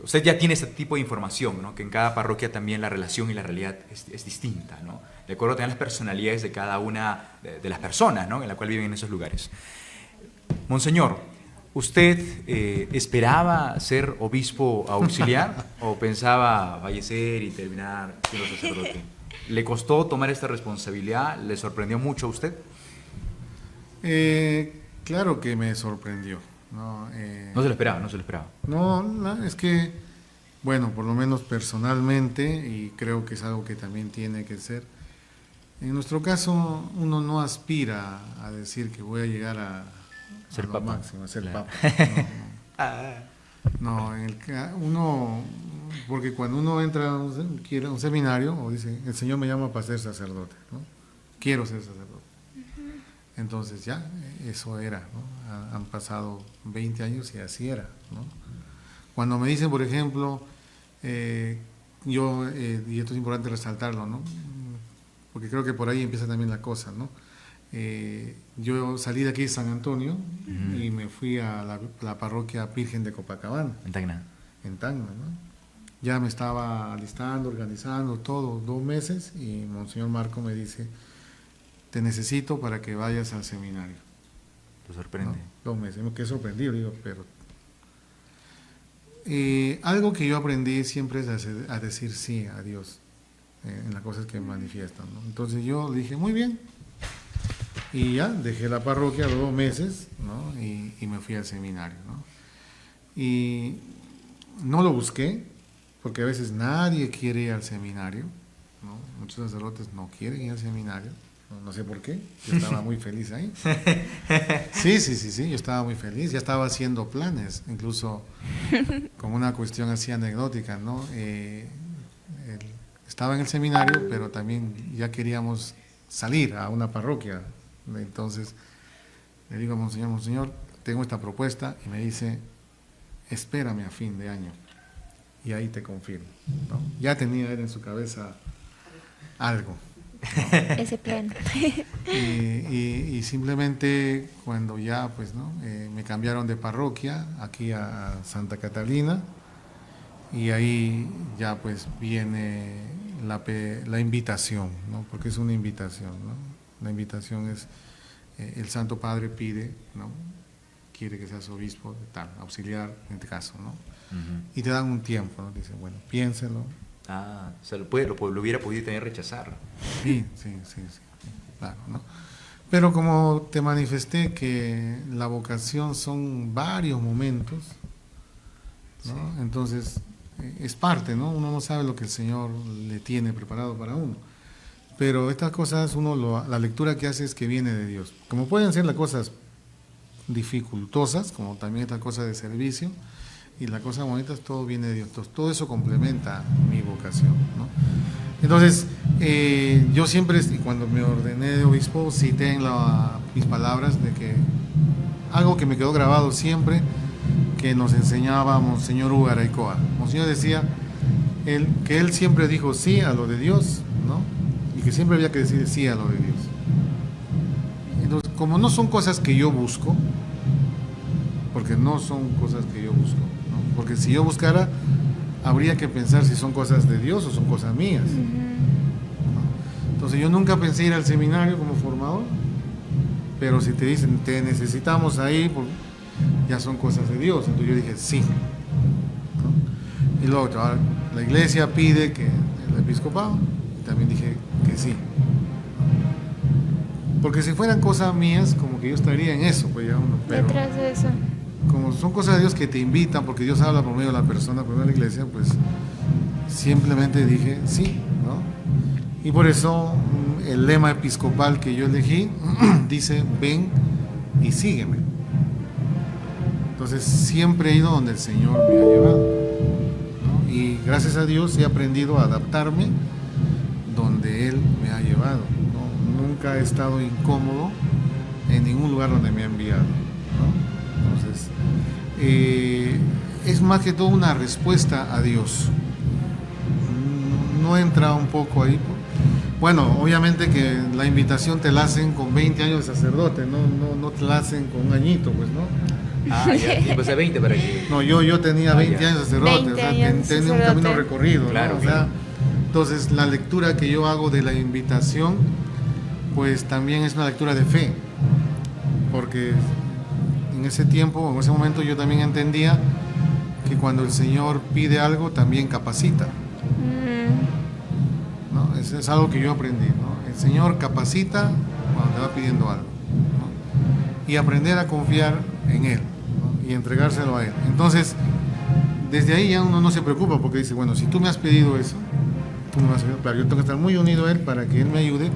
usted ya tiene ese tipo de información, ¿no? Que en cada parroquia también la relación y la realidad es distinta, ¿no? De acuerdo también a las personalidades de cada una de las personas, ¿no? En la cual viven en esos lugares. Monseñor, ¿usted esperaba ser obispo auxiliar o pensaba fallecer y terminar siendo sacerdote? ¿Le costó tomar esta responsabilidad? ¿Le sorprendió mucho a usted? Claro que me sorprendió. No, No se lo esperaba, no se lo esperaba. no, es que, bueno, por lo menos personalmente, y creo que es algo que también tiene que ser, en nuestro caso uno no aspira a decir que voy a llegar a Ser lo papa. máximo, a ser Claro. papa. No, uno, porque cuando uno entra a un seminario, o dice, el Señor me llama para ser sacerdote, ¿no? Quiero ser sacerdote. Entonces ya, eso era, ¿no? Han pasado 20 años y así era, ¿no? Cuando me dicen, por ejemplo, y esto es importante resaltarlo, ¿no? Porque creo que por ahí empieza también la cosa, ¿no? Yo salí de aquí de San Antonio y me fui a la parroquia Virgen de Copacabana, En Tacna. en Tacna, ¿no? Ya me estaba alistando, organizando todo, 2 meses, y Monseñor Marco me dice, te necesito para que vayas al seminario. Lo sorprende. ¿No? 2 meses, me quedé sorprendido, digo, pero... algo que yo aprendí siempre es a decir sí a Dios en las cosas que manifiestan, ¿no? Entonces yo le dije, muy bien, y ya dejé la parroquia 2 meses, ¿no? Y me fui al seminario, ¿no? Y no lo busqué, porque a veces nadie quiere ir al seminario, ¿no? Muchos sacerdotes no quieren ir al seminario, no sé por qué, yo estaba muy feliz ahí. Sí, yo estaba muy feliz, ya estaba haciendo planes, incluso como una cuestión así anecdótica, ¿no? Estaba en el seminario, pero también ya queríamos salir a una parroquia. Entonces le digo a Monseñor, tengo esta propuesta, y me dice, espérame a fin de año y ahí te confirmo, ¿no? Ya tenía él en su cabeza algo, ¿no? Ese plan. Y simplemente cuando ya pues no me cambiaron de parroquia aquí a Santa Catalina, y ahí ya pues viene la invitación, ¿no? Porque es una invitación, ¿no? La invitación es, el Santo Padre pide, ¿no? Quiere que seas obispo, tal, auxiliar en este caso, ¿no? Y te dan un tiempo, ¿no? Dice, bueno, piénselo. O sea, lo hubiera podido también rechazar. Sí, claro, ¿no? Pero como te manifesté que la vocación son varios momentos, ¿no? Sí. Entonces es parte, ¿no? Uno no sabe lo que el Señor le tiene preparado para uno. Pero estas cosas, la lectura que hace es que viene de Dios. Como pueden ser las cosas dificultosas, como también estas cosas de servicio, y la cosa bonita es todo viene de Dios. Entonces, todo eso complementa mi vocación, ¿no? Entonces, yo siempre, y cuando me ordené de obispo, cité en mis palabras de que algo que me quedó grabado siempre, que nos enseñaba Monseñor Hugo Araicoa. Monseñor decía que él siempre dijo sí a lo de Dios, ¿no? Y que siempre había que decir sí a lo de Dios. Entonces, como no son cosas que yo busco, porque no son cosas que yo busco, ¿no? Porque si yo buscara, habría que pensar si son cosas de Dios o son cosas mías, ¿no? Entonces yo nunca pensé ir al seminario como formador, pero si te dicen, te necesitamos ahí, pues, ya son cosas de Dios. Entonces yo dije, sí, ¿no? Y luego, la iglesia pide que el episcopado, y también dije que sí. Porque si fueran cosas mías, como que yo estaría en eso, pues ya uno, pero Detrás de eso. como son cosas de Dios que te invitan, porque Dios habla por medio de la persona, por medio de la iglesia, pues simplemente dije sí, ¿no? Y por eso el lema episcopal que yo elegí dice, ven y sígueme. Entonces siempre he ido donde el Señor me ha llevado, ¿no? Y gracias a Dios he aprendido a adaptarme donde Él me ha llevado, ¿no? Nunca he estado incómodo en ningún lugar donde me ha enviado, ¿no? Entonces, es más que todo una respuesta a Dios. No entra un poco ahí. Bueno, obviamente que la invitación te la hacen con 20 años de sacerdote, no te la hacen con un añito, pues, ¿no? Ah, ya, y pues de 20 para que... No, yo tenía 20 ya. años de sacerdote, 20 o sea, años de tenía un sacerdote. camino recorrido, Claro, ¿no? O sea, claro. entonces la lectura que yo hago de la invitación, pues también es una lectura de fe, porque en ese tiempo, en ese momento yo también entendía que cuando el Señor pide algo, también capacita, ¿no? Es algo que yo aprendí, ¿no? El Señor capacita cuando te va pidiendo algo, ¿no? Y aprender a confiar en Él, ¿no? Y entregárselo a Él. Entonces, desde ahí ya uno no se preocupa porque dice, bueno, si tú me has pedido eso, tú me vas a ayudar. Claro, yo tengo que estar muy unido a Él para que Él me ayude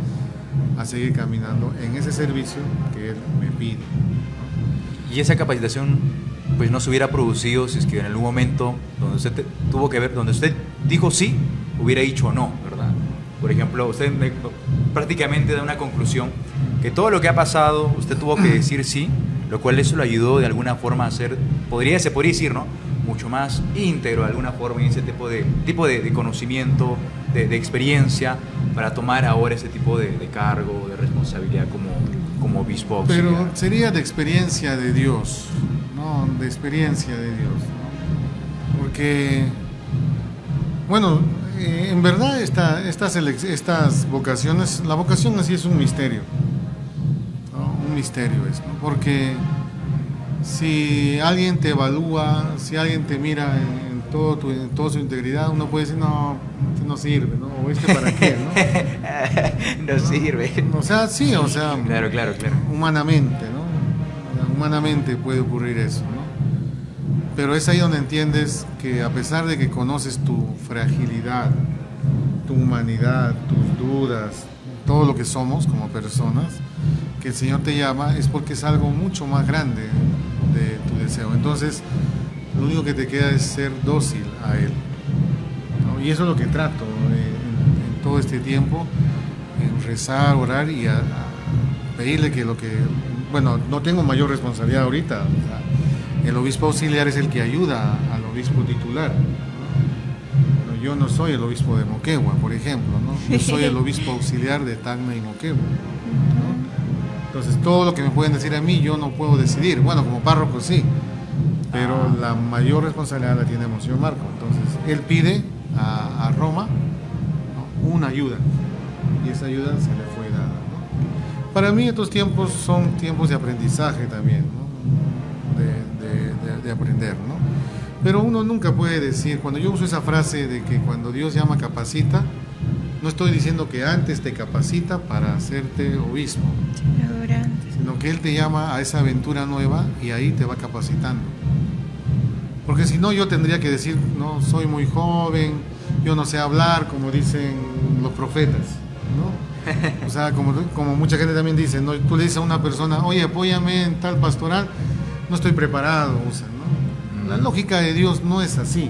a seguir caminando en ese servicio que Él me pide. Y esa capacitación pues no se hubiera producido si es que en algún momento donde usted tuvo que ver, donde usted dijo sí, hubiera dicho no, ¿verdad? Por ejemplo, usted prácticamente da una conclusión que todo lo que ha pasado, usted tuvo que decir sí, lo cual eso lo ayudó de alguna forma a ser, se podría decir, ¿no? Mucho más íntegro de alguna forma en ese tipo de conocimiento, de experiencia, para tomar ahora ese tipo de cargo, de responsabilidad como obispo auxiliar. Pero sería de experiencia de Dios, ¿no? De experiencia de Dios, ¿no? Porque, bueno, en verdad estas vocaciones, la vocación así es un misterio, ¿no? Un misterio es, ¿no? Porque si alguien te evalúa, si alguien te mira en toda su integridad, uno puede decir, no, este no sirve, ¿no? O este para qué, ¿no? No sirve. O sea, sí, o sea, Claro. humanamente, ¿no? O sea, humanamente puede ocurrir eso, ¿no? Pero es ahí donde entiendes que a pesar de que conoces tu fragilidad, tu humanidad, tus dudas, todo lo que somos como personas, que el Señor te llama es porque es algo mucho más grande de tu deseo. Entonces, lo único que te queda es ser dócil a Él, ¿no? Y eso es lo que trato en todo este tiempo, en rezar, orar y a pedirle que bueno, no tengo mayor responsabilidad ahorita, o sea, el obispo auxiliar es el que ayuda al obispo titular, ¿no? Yo no soy el obispo de Moquegua, por ejemplo, ¿no? Yo soy el obispo auxiliar de Tacna y Moquegua, ¿no? Entonces todo lo que me pueden decir a mí yo no puedo decidir, bueno, como párroco sí, pero la mayor responsabilidad la tiene Monseñor Marco. Entonces él pide a Roma, ¿no? Una ayuda, y esa ayuda se le fue dada, ¿no? Para mí estos tiempos son tiempos de aprendizaje también, ¿no? de aprender, ¿no? Pero uno nunca puede decir, cuando yo uso esa frase de que cuando Dios llama capacita, no estoy diciendo que antes te capacita para hacerte obispo, sino que Él te llama a esa aventura nueva y ahí te va capacitando. Porque si no, yo tendría que decir, no, soy muy joven, yo no sé hablar, como dicen los profetas, ¿no? O sea, como mucha gente también dice, ¿no? Tú le dices a una persona, oye, apóyame en tal pastoral, no estoy preparado, o sea, ¿no? La lógica de Dios no es así.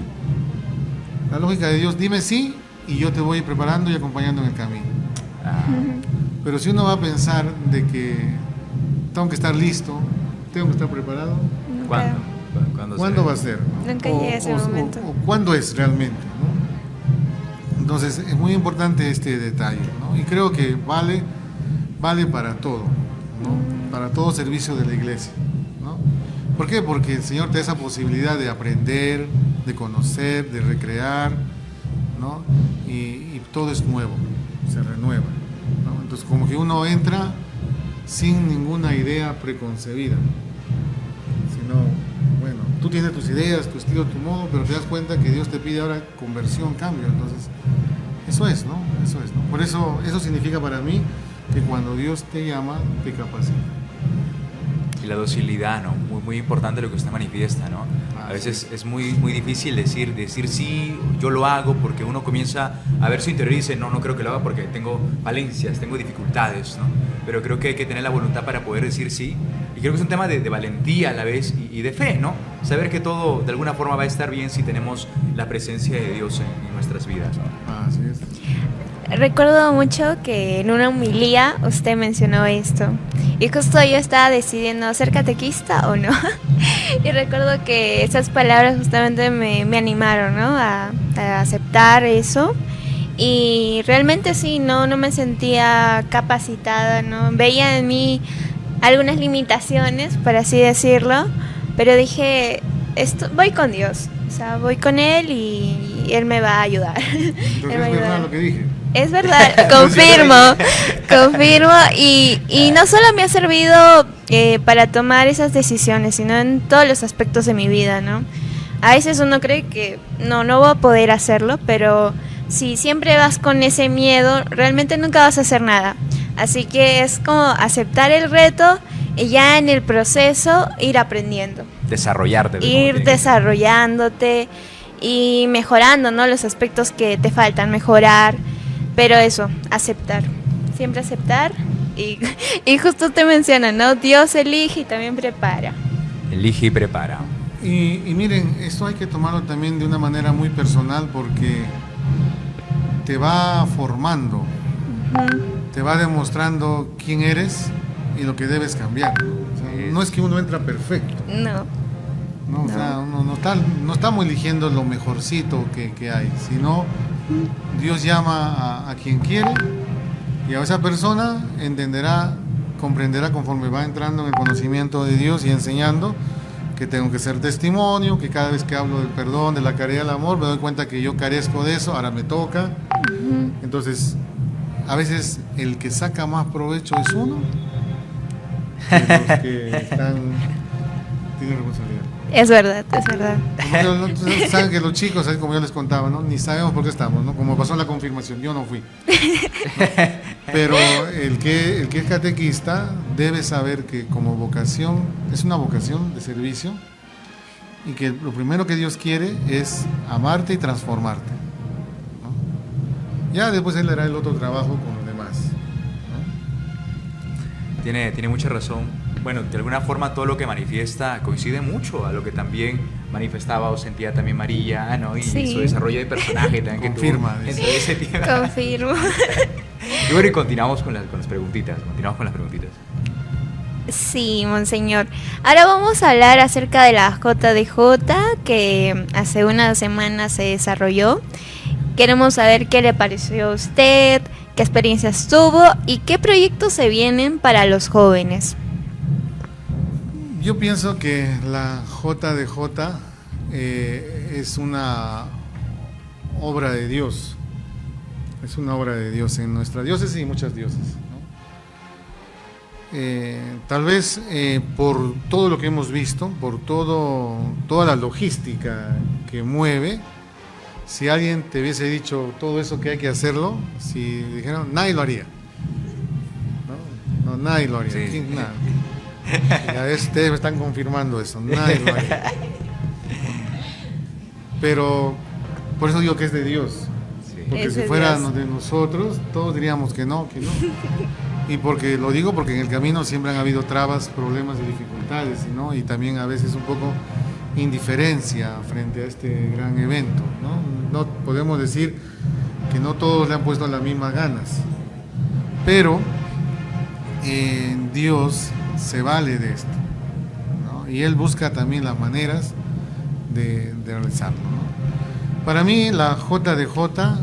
La lógica de Dios, dime sí y yo te voy preparando y acompañando en el camino. Pero si uno va a pensar de que tengo que estar listo, tengo que estar preparado, ¿Cuándo? ¿cuándo va a ser? Nunca llega ese momento. O cuándo es realmente, ¿no? Entonces es muy importante este detalle, ¿no? Y creo que vale para todo, ¿no? Para todo servicio de la iglesia, ¿no? ¿Por qué? Porque el Señor te da esa posibilidad de aprender, de conocer, de recrear, ¿no? Y todo es nuevo, se renueva, ¿no? Entonces como que uno entra sin ninguna idea preconcebida, sino, bueno, tú tienes tus ideas, tu estilo, tu modo, pero te das cuenta que Dios te pide ahora conversión, cambio. Entonces eso es, ¿no? Eso es, ¿no? Por eso significa para mí que cuando Dios te llama, te capacita. Y la docilidad, ¿no? Muy, muy importante lo que usted manifiesta, ¿no? A veces es muy, muy difícil decir sí, yo lo hago, porque uno comienza a ver su interior y dice, no creo que lo haga porque tengo falencias, tengo dificultades, ¿no? Pero creo que hay que tener la voluntad para poder decir sí. Y creo que es un tema de valentía a la vez y de fe, ¿no? Saber que todo de alguna forma va a estar bien si tenemos la presencia de Dios en nuestras vidas, ¿no? Así es. Recuerdo mucho que en una homilía usted mencionó esto. Y justo yo estaba decidiendo ser catequista o no. Y recuerdo que esas palabras justamente me animaron, ¿no? A aceptar eso. Y realmente sí, no me sentía capacitada, ¿no? Veía en mí algunas limitaciones, por así decirlo. Pero dije, voy con Dios. O sea, voy con Él y Él me va a ayudar. Entonces Él me va a es verdad ayudar. lo que dije. Es verdad, confirmo y no solo me ha servido para tomar esas decisiones, sino en todos los aspectos de mi vida, ¿no? A veces uno cree que no voy a poder hacerlo, pero si siempre vas con ese miedo, realmente nunca vas a hacer nada. Así que es como aceptar el reto y ya en el proceso ir aprendiendo, Desarrollarte. ir desarrollándote y mejorando, ¿no? Los aspectos que te faltan mejorar. Pero eso, aceptar, siempre aceptar y justo te menciona, ¿no? Dios elige y también prepara. Elige y prepara. Y miren, esto hay que tomarlo también de una manera muy personal porque te va formando, te va demostrando quién eres y lo que debes cambiar. O sea, no es que uno entra perfecto, No, ¿no? O sea, uno no estamos eligiendo lo mejorcito que hay, sino Dios llama a quien quiere y a esa persona comprenderá conforme va entrando en el conocimiento de Dios y enseñando que tengo que ser testimonio, que cada vez que hablo del perdón, de la caridad, del amor, me doy cuenta que yo carezco de eso, ahora me toca. Entonces, a veces el que saca más provecho es uno que los que tienen responsabilidad. es verdad, es verdad. Entonces, saben que los chicos, así como yo les contaba, ¿no? Ni sabemos por qué estamos, ¿no? Como pasó en la confirmación, yo no fui. ¿No? Pero el que es catequista debe saber que como vocación, es una vocación de servicio y que lo primero que Dios quiere es amarte y transformarte, ¿no? Ya después Él hará el otro trabajo con los demás, ¿no? Tiene mucha razón. Bueno, de alguna forma todo lo que manifiesta coincide mucho a lo que también manifestaba o sentía también María, ¿no? Y Sí. su desarrollo de personaje también que Confirma, tuvo en dice. todo ese tiempo. Confirmo. Y bueno, y continuamos con las preguntitas. Sí, monseñor. Ahora vamos a hablar acerca de la JDJ que hace unas semanas se desarrolló. Queremos saber qué le pareció a usted, qué experiencias tuvo y qué proyectos se vienen para los jóvenes. Yo pienso que la JDJ es una obra de Dios. Es una obra de Dios en nuestra diócesis y muchas diócesis, ¿no? Tal vez por todo lo que hemos visto, por toda la logística que mueve, si alguien te hubiese dicho todo eso que hay que hacerlo, si dijeron, nadie lo haría. No, nadie lo haría. Sí. ¿Quién? Nada. Ya ustedes me están confirmando eso, nadie lo haría. Pero por eso digo que es de Dios. Sí. Porque Es si de fuera Dios. de nosotros, todos diríamos que no. Y porque lo digo porque en el camino siempre han habido trabas, problemas y dificultades, ¿no? Y también a veces un poco indiferencia frente a este gran evento, ¿no? No podemos decir que no todos le han puesto las mismas ganas, pero Dios se vale de esto, ¿no? Y Él busca también las maneras de realizarlo, ¿no? Para mí la JDJ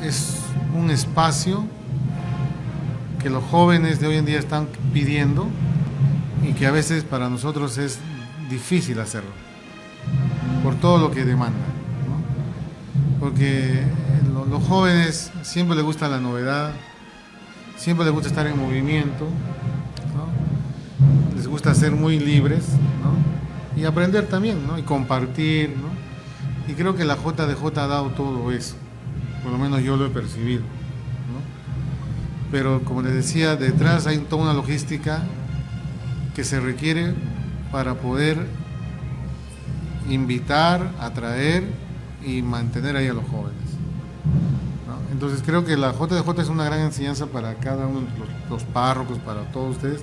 es un espacio que los jóvenes de hoy en día están pidiendo y que a veces para nosotros es difícil hacerlo, por todo lo que demanda, ¿no? Porque los jóvenes siempre les gusta la novedad, siempre les gusta estar en movimiento, ¿no? Les gusta ser muy libres, ¿no? Y aprender también, ¿no? Y compartir, ¿no? Y creo que la JDJ ha dado todo eso, por lo menos yo lo he percibido, ¿no? Pero como les decía, detrás hay toda una logística que se requiere para poder invitar, atraer y mantener ahí a los jóvenes, ¿no? Entonces creo que la JDJ es una gran enseñanza para cada uno de los párrocos, para todos ustedes,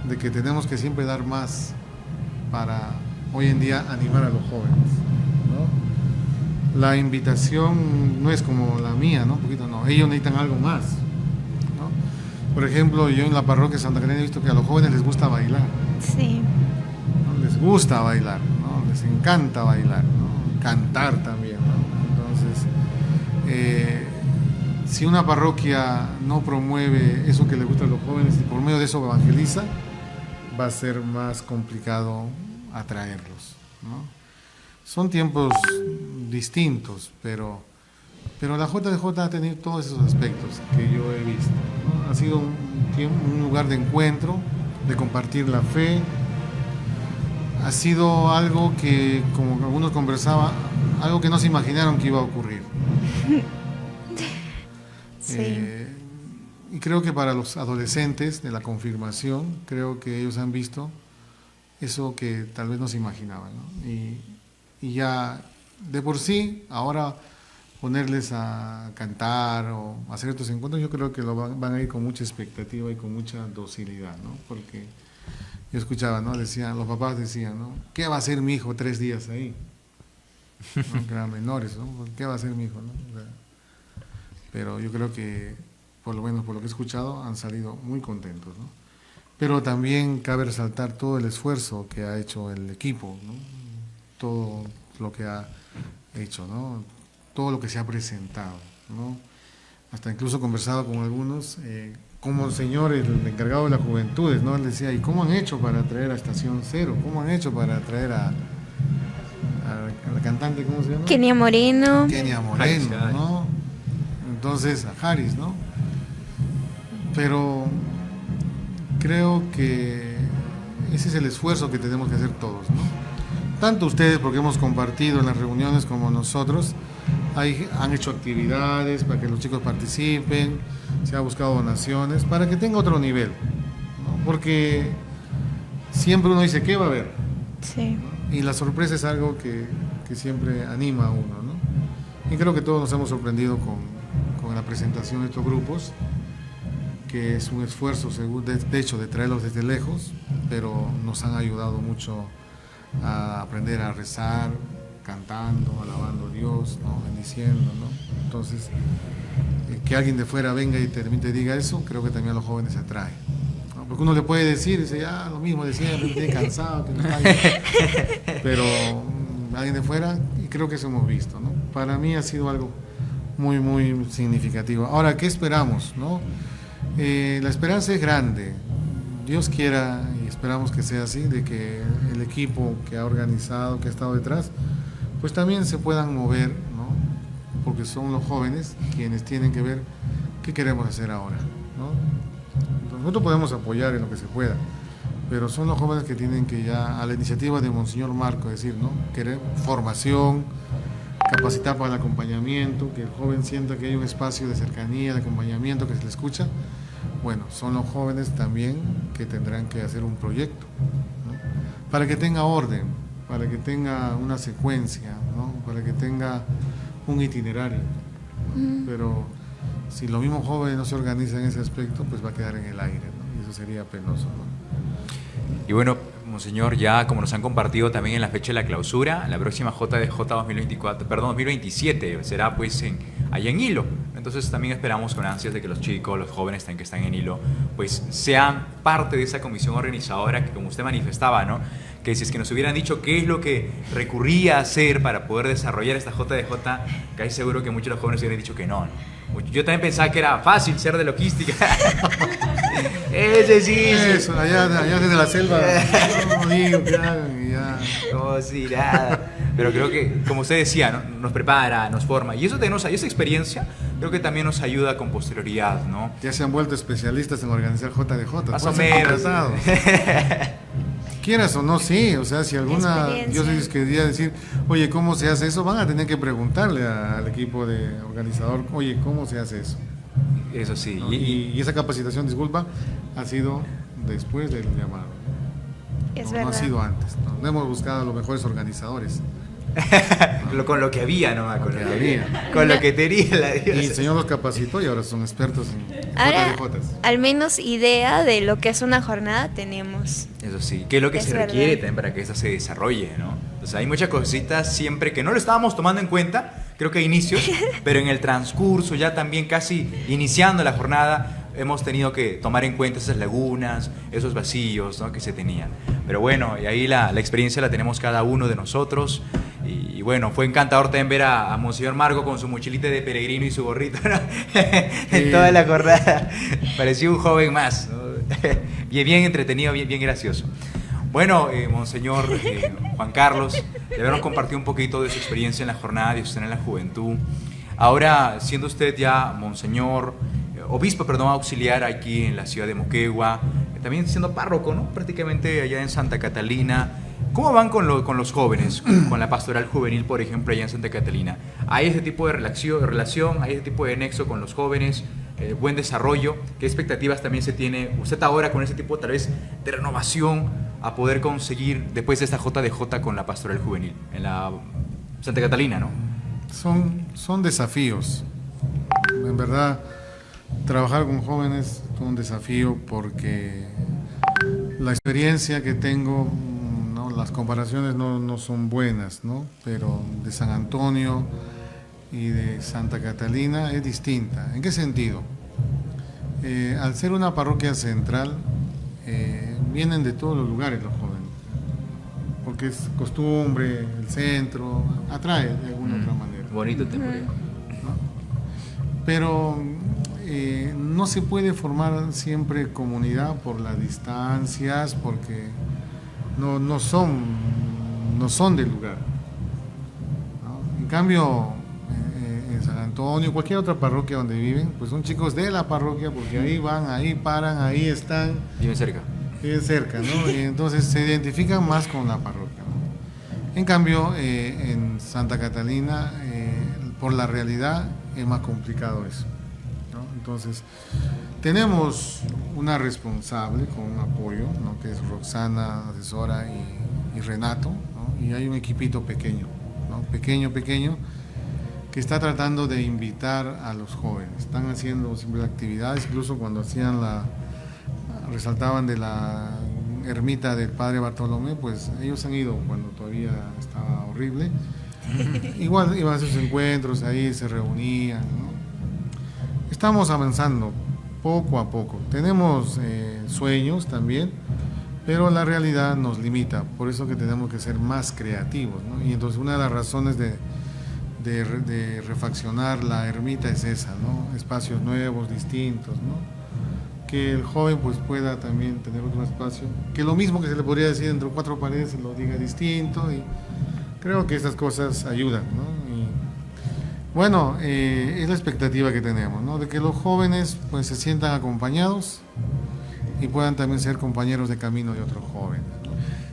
de que tenemos que siempre dar más para hoy en día animar a los jóvenes, ¿no? La invitación no es como la mía, ¿no? Un poquito no, ellos necesitan algo más, ¿no? Por ejemplo, yo en la parroquia de Santa Catalina he visto que a los jóvenes les gusta bailar. Sí. ¿No? Les gusta bailar, ¿no? Les encanta bailar, ¿no? Cantar también, ¿no? Entonces, si una parroquia no promueve eso que le gusta a los jóvenes y por medio de eso evangeliza, va a ser más complicado atraerlos, ¿no? Son tiempos distintos, pero la JDJ ha tenido todos esos aspectos que yo he visto, ¿no? Ha sido un lugar de encuentro, de compartir la fe. Ha sido algo que, como algunos conversaban, algo que no se imaginaron que iba a ocurrir. Sí. Y creo que para los adolescentes de la confirmación, creo que ellos han visto eso que tal vez no se imaginaban, ¿no? Y ya de por sí, ahora ponerles a cantar o hacer estos encuentros, yo creo que van a ir con mucha expectativa y con mucha docilidad, ¿no? Porque yo escuchaba, ¿no? Los papás decían, ¿no? ¿Qué va a hacer mi hijo 3 días ahí? ¿No? Que eran menores, ¿no? ¿Qué va a hacer mi hijo, ¿no? O sea, pero yo creo que, por lo menos por lo que he escuchado, han salido muy contentos, ¿no? Pero también cabe resaltar todo el esfuerzo que ha hecho el equipo, ¿no? Todo lo que ha hecho, ¿no? Todo lo que se ha presentado, ¿no? Hasta incluso conversaba con algunos, como el señor, el encargado de las juventudes, ¿no? Él decía, ¿y cómo han hecho para traer a Estación Cero? ¿Cómo han hecho para traer a la cantante, ¿cómo se llama? Kenia Moreno. Kenia Moreno, ¿no? Entonces, a Haris, ¿no? Pero creo que ese es el esfuerzo que tenemos que hacer todos, ¿no? Tanto ustedes, porque hemos compartido en las reuniones, como nosotros, han hecho actividades para que los chicos participen, se ha buscado donaciones, para que tenga otro nivel, ¿no? Porque siempre uno dice, ¿qué va a haber? Sí. Y la sorpresa es algo que siempre anima a uno, ¿no? Y creo que todos nos hemos sorprendido con la presentación de estos grupos, que es un esfuerzo, de hecho, de traerlos desde lejos, pero nos han ayudado mucho a aprender a rezar, cantando, alabando a Dios, ¿no? Bendiciendo, ¿no? Entonces, que alguien de fuera venga y te diga eso, creo que también a los jóvenes atrae, ¿no? Porque uno le puede decir, dice, ya, lo mismo de siempre, estoy cansado, que no está bien. Pero alguien de fuera, y creo que eso hemos visto, ¿no? Para mí ha sido algo muy, muy significativo. Ahora, ¿qué esperamos, no? La esperanza es grande. Dios quiera, y esperamos que sea así, de que el equipo que ha organizado, que ha estado detrás, pues también se puedan mover, ¿no? Porque son los jóvenes quienes tienen que ver qué queremos hacer ahora, ¿no? Entonces, nosotros podemos apoyar en lo que se pueda, pero son los jóvenes que tienen que ya, a la iniciativa de Monseñor Marco, decir, ¿no? Querer formación, capacitar para el acompañamiento, que el joven sienta que hay un espacio de cercanía, de acompañamiento, que se le escucha. Bueno, son los jóvenes también que tendrán que hacer un proyecto, ¿no? Para que tenga orden, para que tenga una secuencia, ¿no? Para que tenga un itinerario, ¿no? Pero si los mismos jóvenes no se organizan en ese aspecto, pues va a quedar en el aire, ¿no? Y eso sería penoso, ¿no? Y bueno, Monseñor, ya como nos han compartido también en la fecha de la clausura, la próxima JDJ 2027 será pues allá en Hilo. Entonces también esperamos con ansias de que los chicos, los jóvenes que están en Hilo, pues sean parte de esa comisión organizadora que, como usted manifestaba, ¿no? Que si es que nos hubieran dicho qué es lo que recurría a hacer para poder desarrollar esta JDJ, casi seguro que muchos de los jóvenes hubieran dicho que no. Yo también pensaba que era fácil ser de logística. Ese sí. Eso, allá desde la selva. No digo que hagan y ya. Como si nada. Pero creo que, como usted decía, ¿no? Nos prepara, nos forma. Y eso también y esa experiencia creo que también nos ayuda con posterioridad, ¿no? Ya se han vuelto especialistas en organizar JDJ. Más o menos. Quieras o no, sí. O sea, si alguna Experiencia. diócesis quería decir, oye, ¿cómo se hace eso? Van a tener que preguntarle al equipo de organizador, oye, ¿cómo se hace eso? Eso sí. ¿No? Y esa capacitación, disculpa, ha sido después del llamado. Es No verdad. ha sido antes. No hemos buscado a los mejores organizadores. Con lo que había, ¿no? Con lo que había. Con lo que tenía la Y el diosa. Señor los capacitó y ahora son expertos en Ahora, JDJs. al menos idea de lo que es una jornada tenemos. Eso sí, que es lo que Es se verdad. requiere también para que esto se desarrolle, ¿no? Entonces hay muchas cositas siempre que no lo estábamos tomando en cuenta, creo que a inicios, pero en el transcurso, ya también casi iniciando la jornada, hemos tenido que tomar en cuenta esas lagunas, esos vacíos, ¿no? Que se tenían. Pero bueno, y ahí la experiencia la tenemos cada uno de nosotros. Y bueno, fue encantador también ver a Monseñor Marco con su mochilita de peregrino y su gorrito, ¿no? En toda la jornada. Parecía un joven más, ¿no? bien entretenido, bien gracioso. Bueno, Monseñor Juan Carlos, de habernos compartido un poquito de su experiencia en la jornada de usted en la juventud. Ahora, siendo usted ya Monseñor, obispo, auxiliar aquí en la ciudad de Moquegua, también siendo párroco, ¿no? Prácticamente allá en Santa Catalina. ¿Cómo van con los jóvenes, con la pastoral juvenil, por ejemplo, allá en Santa Catalina? ¿Hay ese tipo de relación, hay ese tipo de nexo con los jóvenes, buen desarrollo? ¿Qué expectativas también se tiene usted ahora con ese tipo, tal vez, de renovación a poder conseguir después de esta JDJ con la pastoral juvenil en la Santa Catalina, ¿no? Son desafíos. En verdad, trabajar con jóvenes es un desafío porque la experiencia que tengo, ¿no? Las comparaciones no son buenas, ¿no? Pero de San Antonio y de Santa Catalina es distinta. ¿En qué sentido? Al ser una parroquia central, vienen de todos los lugares los jóvenes, porque es costumbre, el centro, atrae de alguna otra manera. Bonito temporero. Pero no se puede formar siempre comunidad por las distancias, porque no son del lugar, ¿no? En cambio, en San Antonio, cualquier otra parroquia donde viven, pues son chicos de la parroquia, porque ahí van, ahí paran, ahí están, Viven cerca. viven cerca, ¿no? Y entonces se identifican más con la parroquia, ¿no? En cambio, en Santa Catalina, por la realidad, es más complicado eso, ¿no? Entonces, tenemos una responsable con un apoyo, ¿no? Que es Roxana, asesora, y Renato, ¿no? Y hay un equipito pequeño, ¿no? Pequeño, que está tratando de invitar a los jóvenes. Están haciendo siempre actividades, incluso cuando hacían resaltaban de la ermita del Padre Bartolomé, pues ellos han ido cuando todavía estaba horrible. Igual iban a hacer sus encuentros, ahí se reunían, ¿no? Estamos avanzando poco a poco. Tenemos sueños también, pero la realidad nos limita. Por eso que tenemos que ser más creativos, ¿no? Y entonces una de las razones de refaccionar la ermita es esa, ¿no? Espacios nuevos, distintos, ¿no? Que el joven pues pueda también tener otro espacio, que lo mismo que se le podría decir entre cuatro paredes se lo diga distinto, y creo que estas cosas ayudan, ¿no? Y bueno, es la expectativa que tenemos, ¿no? De que los jóvenes pues se sientan acompañados y puedan también ser compañeros de camino de otros jóvenes.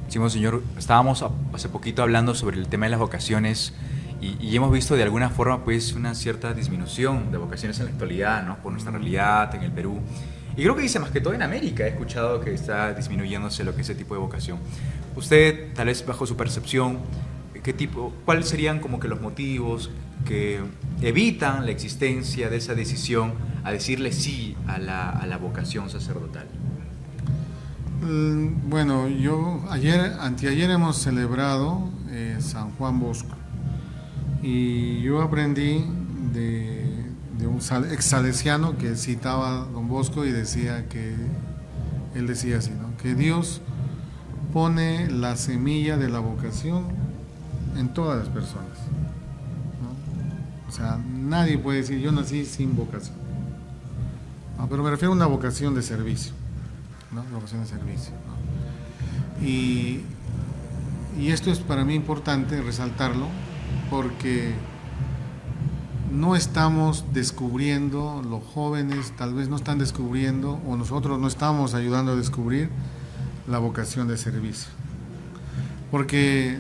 Sí, Monseñor, estábamos hace poquito hablando sobre el tema de las vocaciones y hemos visto de alguna forma pues una cierta disminución de vocaciones en la actualidad, ¿no? Por nuestra realidad en el Perú. Y creo que dice más que todo en América, he escuchado que está disminuyéndose lo que es ese tipo de vocación. Usted, tal vez bajo su percepción, ¿cuáles serían como que los motivos que evitan la existencia de esa decisión a decirle sí a la vocación sacerdotal? Bueno, anteayer hemos celebrado San Juan Bosco y yo aprendí de un ex salesiano que citaba a Don Bosco y decía que, él decía así, ¿no? Que Dios pone la semilla de la vocación en todas las personas, ¿no? O sea, nadie puede decir yo nací sin vocación, ¿no? Pero me refiero a una vocación de servicio, ¿no? Vocación de servicio, ¿no? Y esto es para mí importante resaltarlo porque no estamos descubriendo, los jóvenes tal vez no están descubriendo o nosotros no estamos ayudando a descubrir la vocación de servicio. Porque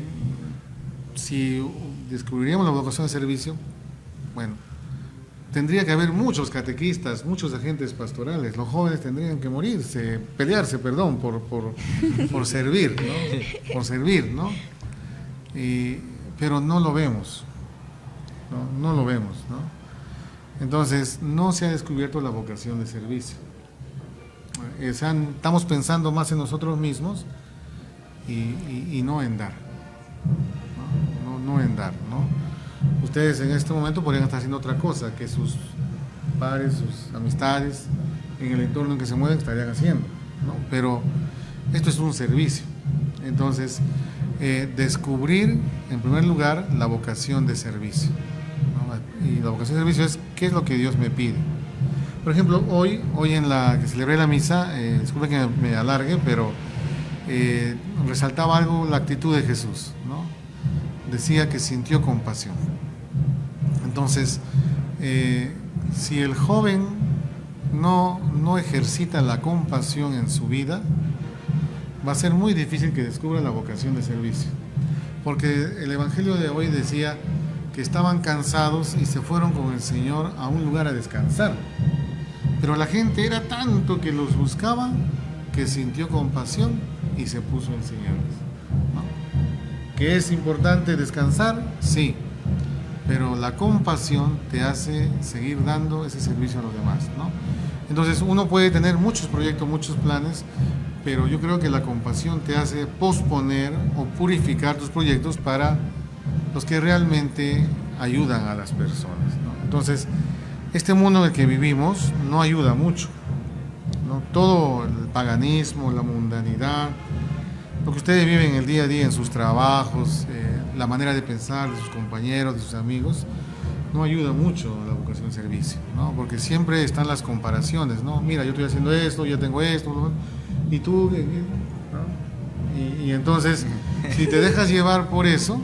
si descubriríamos la vocación de servicio, bueno, tendría que haber muchos catequistas, muchos agentes pastorales, los jóvenes tendrían que pelearse, perdón, por servir, ¿no? Por servir, ¿no? Pero no lo vemos, no lo vemos, ¿no? Entonces, no se ha descubierto la vocación de servicio. Estamos pensando más en nosotros mismos y no en dar, no en dar, ¿no? Ustedes en este momento podrían estar haciendo otra cosa que sus pares, sus amistades, en el entorno en que se mueven estarían haciendo, ¿no? Pero esto es un servicio. Entonces, descubrir en primer lugar la vocación de servicio, ¿no? Y la vocación de servicio es qué es lo que Dios me pide. Por ejemplo, hoy en la que celebré la misa, disculpe que me alargue, pero resaltaba algo la actitud de Jesús, ¿no? Decía que sintió compasión. Entonces, si el joven no ejercita la compasión en su vida, va a ser muy difícil que descubra la vocación de servicio. Porque el Evangelio de hoy decía que estaban cansados y se fueron con el Señor a un lugar a descansar. Pero la gente era tanto que los buscaba que sintió compasión y se puso a enseñarles, ¿no? ¿Que es importante descansar? Sí, pero la compasión te hace seguir dando ese servicio a los demás, ¿no? Entonces uno puede tener muchos proyectos, muchos planes, pero yo creo que la compasión te hace posponer o purificar tus proyectos para los que realmente ayudan a las personas, ¿no? Entonces, este mundo en el que vivimos no ayuda mucho, ¿no? Todo el paganismo, la mundanidad, lo que ustedes viven el día a día en sus trabajos, la manera de pensar de sus compañeros, de sus amigos, no ayuda mucho a la vocación de servicio, ¿no? Porque siempre están las comparaciones, ¿no? Mira, yo estoy haciendo esto, ya tengo esto, ¿no? Y tú, ¿no? Y entonces, si te dejas llevar por eso,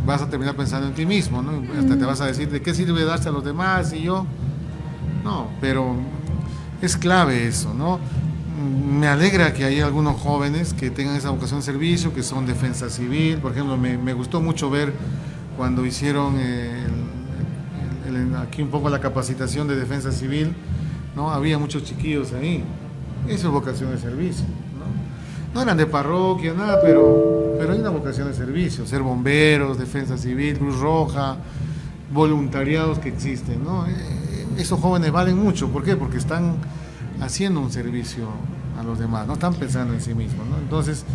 vas a terminar pensando en ti mismo, ¿no? Hasta te vas a decir, ¿de qué sirve darse a los demás y yo? No, pero es clave eso, ¿no? Me alegra que haya algunos jóvenes que tengan esa vocación de servicio, que son defensa civil. Por ejemplo, me gustó mucho ver cuando hicieron aquí un poco la capacitación de defensa civil, ¿no? Había muchos chiquillos ahí. Eso es vocación de servicio, ¿no? No eran de parroquia, nada, pero hay una vocación de servicio, ser bomberos, defensa civil, Cruz Roja, voluntariados que existen, ¿no? Esos jóvenes valen mucho. ¿Por qué? Porque están haciendo un servicio a los demás, no están pensando en sí mismos, ¿no? Entonces,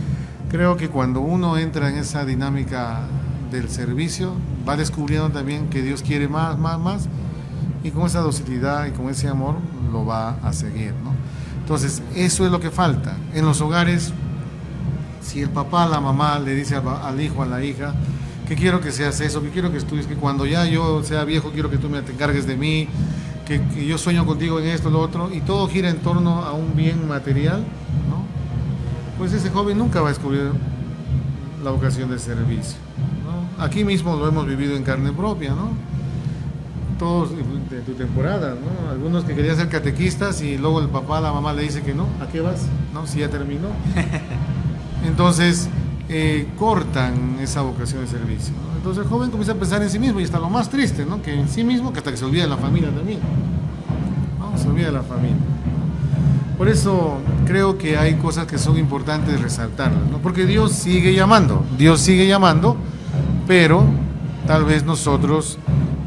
creo que cuando uno entra en esa dinámica del servicio, va descubriendo también que Dios quiere más, y con esa docilidad y con ese amor lo va a seguir, ¿no? Entonces, eso es lo que falta. En los hogares, si el papá, la mamá le dice al hijo, a la hija, que quiero que seas eso, que quiero que estudies, que cuando ya yo sea viejo quiero que tú te encargues de mí, que yo sueño contigo en esto, lo otro, y todo gira en torno a un bien material, ¿no? Pues ese joven nunca va a descubrir la vocación de servicio, ¿no? Aquí mismo lo hemos vivido en carne propia, ¿no? Todos de tu temporada, ¿no? Algunos que querían ser catequistas y luego el papá, la mamá le dice que no, ¿a qué vas? ¿No? Si ya terminó. Entonces, cortan esa vocación de servicio, ¿no? Entonces el joven comienza a pensar en sí mismo y está lo más triste, ¿no? Que en sí mismo, que hasta que se olvida de la familia también, ¿no? Se olvida de la familia. Por eso creo que hay cosas que son importantes resaltarlas, ¿no? Porque Dios sigue llamando, pero tal vez nosotros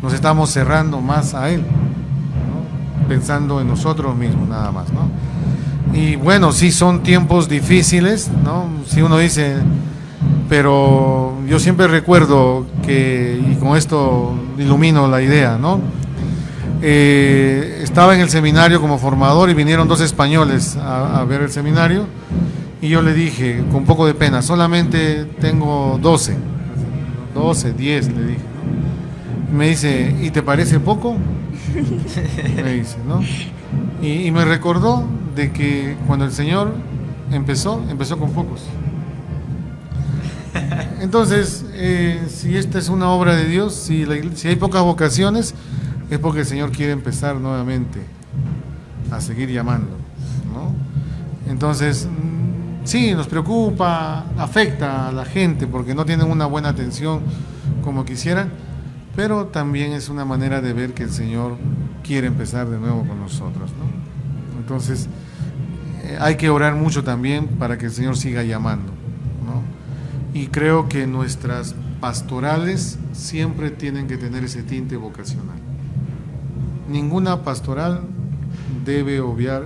nos estamos cerrando más a Él, ¿no? Pensando en nosotros mismos nada más, ¿no? Y bueno, sí son tiempos difíciles, ¿no? Si uno dice, pero yo siempre recuerdo que, y con esto ilumino la idea, ¿no? Estaba en el seminario como formador y vinieron 2 españoles a ver el seminario y yo le dije, con un poco de pena, solamente tengo 12, 10, le dije, ¿no? Me dice, ¿y te parece poco? Me dice, ¿no? Y me recordó de que cuando el Señor empezó con pocos. Entonces, si esta es una obra de Dios, si hay pocas vocaciones, es porque el Señor quiere empezar nuevamente a seguir llamando, ¿no? Entonces, sí, nos preocupa, afecta a la gente porque no tienen una buena atención como quisieran, pero también es una manera de ver que el Señor quiere empezar de nuevo con nosotros, ¿no? Entonces, hay que orar mucho también para que el Señor siga llamando, ¿no? Y creo que nuestras pastorales siempre tienen que tener ese tinte vocacional. Ninguna pastoral debe obviar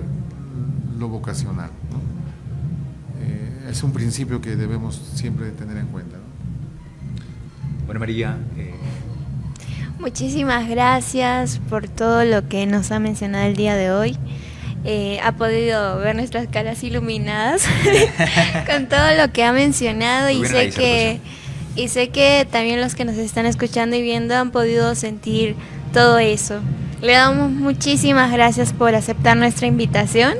lo vocacional, ¿no? Es un principio que debemos siempre tener en cuenta, ¿no? Bueno, María, Muchísimas gracias por todo lo que nos ha mencionado el día de hoy. Ha podido ver nuestras caras iluminadas con todo lo que ha mencionado y sé que también los que nos están escuchando y viendo han podido sentir todo eso. Le damos muchísimas gracias por aceptar nuestra invitación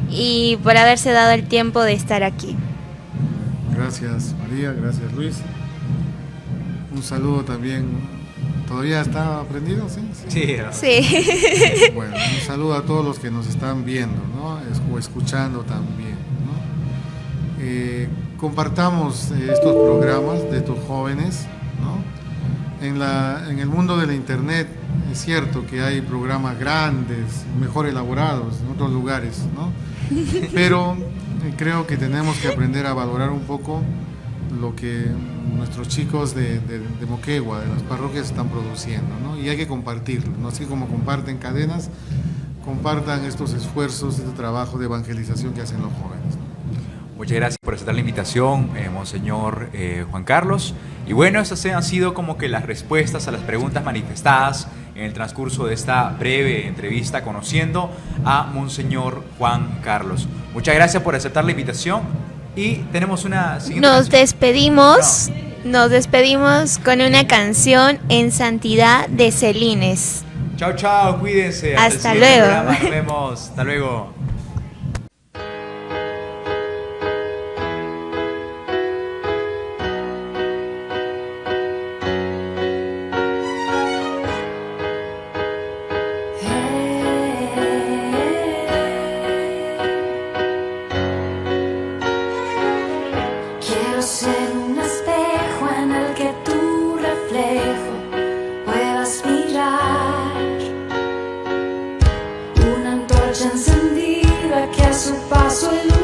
y por haberse dado el tiempo de estar aquí. Gracias María, gracias Luis. Un saludo también. ¿Todavía está prendido? Sí. Sí. Bueno, un saludo a todos los que nos están viendo, ¿no? O escuchando también, ¿no? Compartamos estos programas de estos jóvenes, ¿no? En el mundo de la internet es cierto que hay programas grandes, mejor elaborados en otros lugares, ¿no? Pero creo que tenemos que aprender a valorar un poco lo que nuestros chicos de Moquegua, de las parroquias, están produciendo, ¿no? Y hay que compartirlo, ¿no? Así como comparten cadenas, compartan estos esfuerzos, este trabajo de evangelización que hacen los jóvenes, ¿no? muchas gracias por aceptar la invitación, Monseñor Juan Carlos. Y bueno, estas han sido como que las respuestas a las preguntas manifestadas en el transcurso de esta breve entrevista conociendo a Monseñor Juan Carlos. Muchas gracias por aceptar la invitación y tenemos una siguiente Nos despedimos con una canción En Santidad de Celines. Chao, chao, cuídense. Hasta el siguiente luego. programa. Nos vemos. Hasta luego. Quiero ser un espejo en el que tu reflejo puedas mirar, una antorcha encendida que a su paso ilumina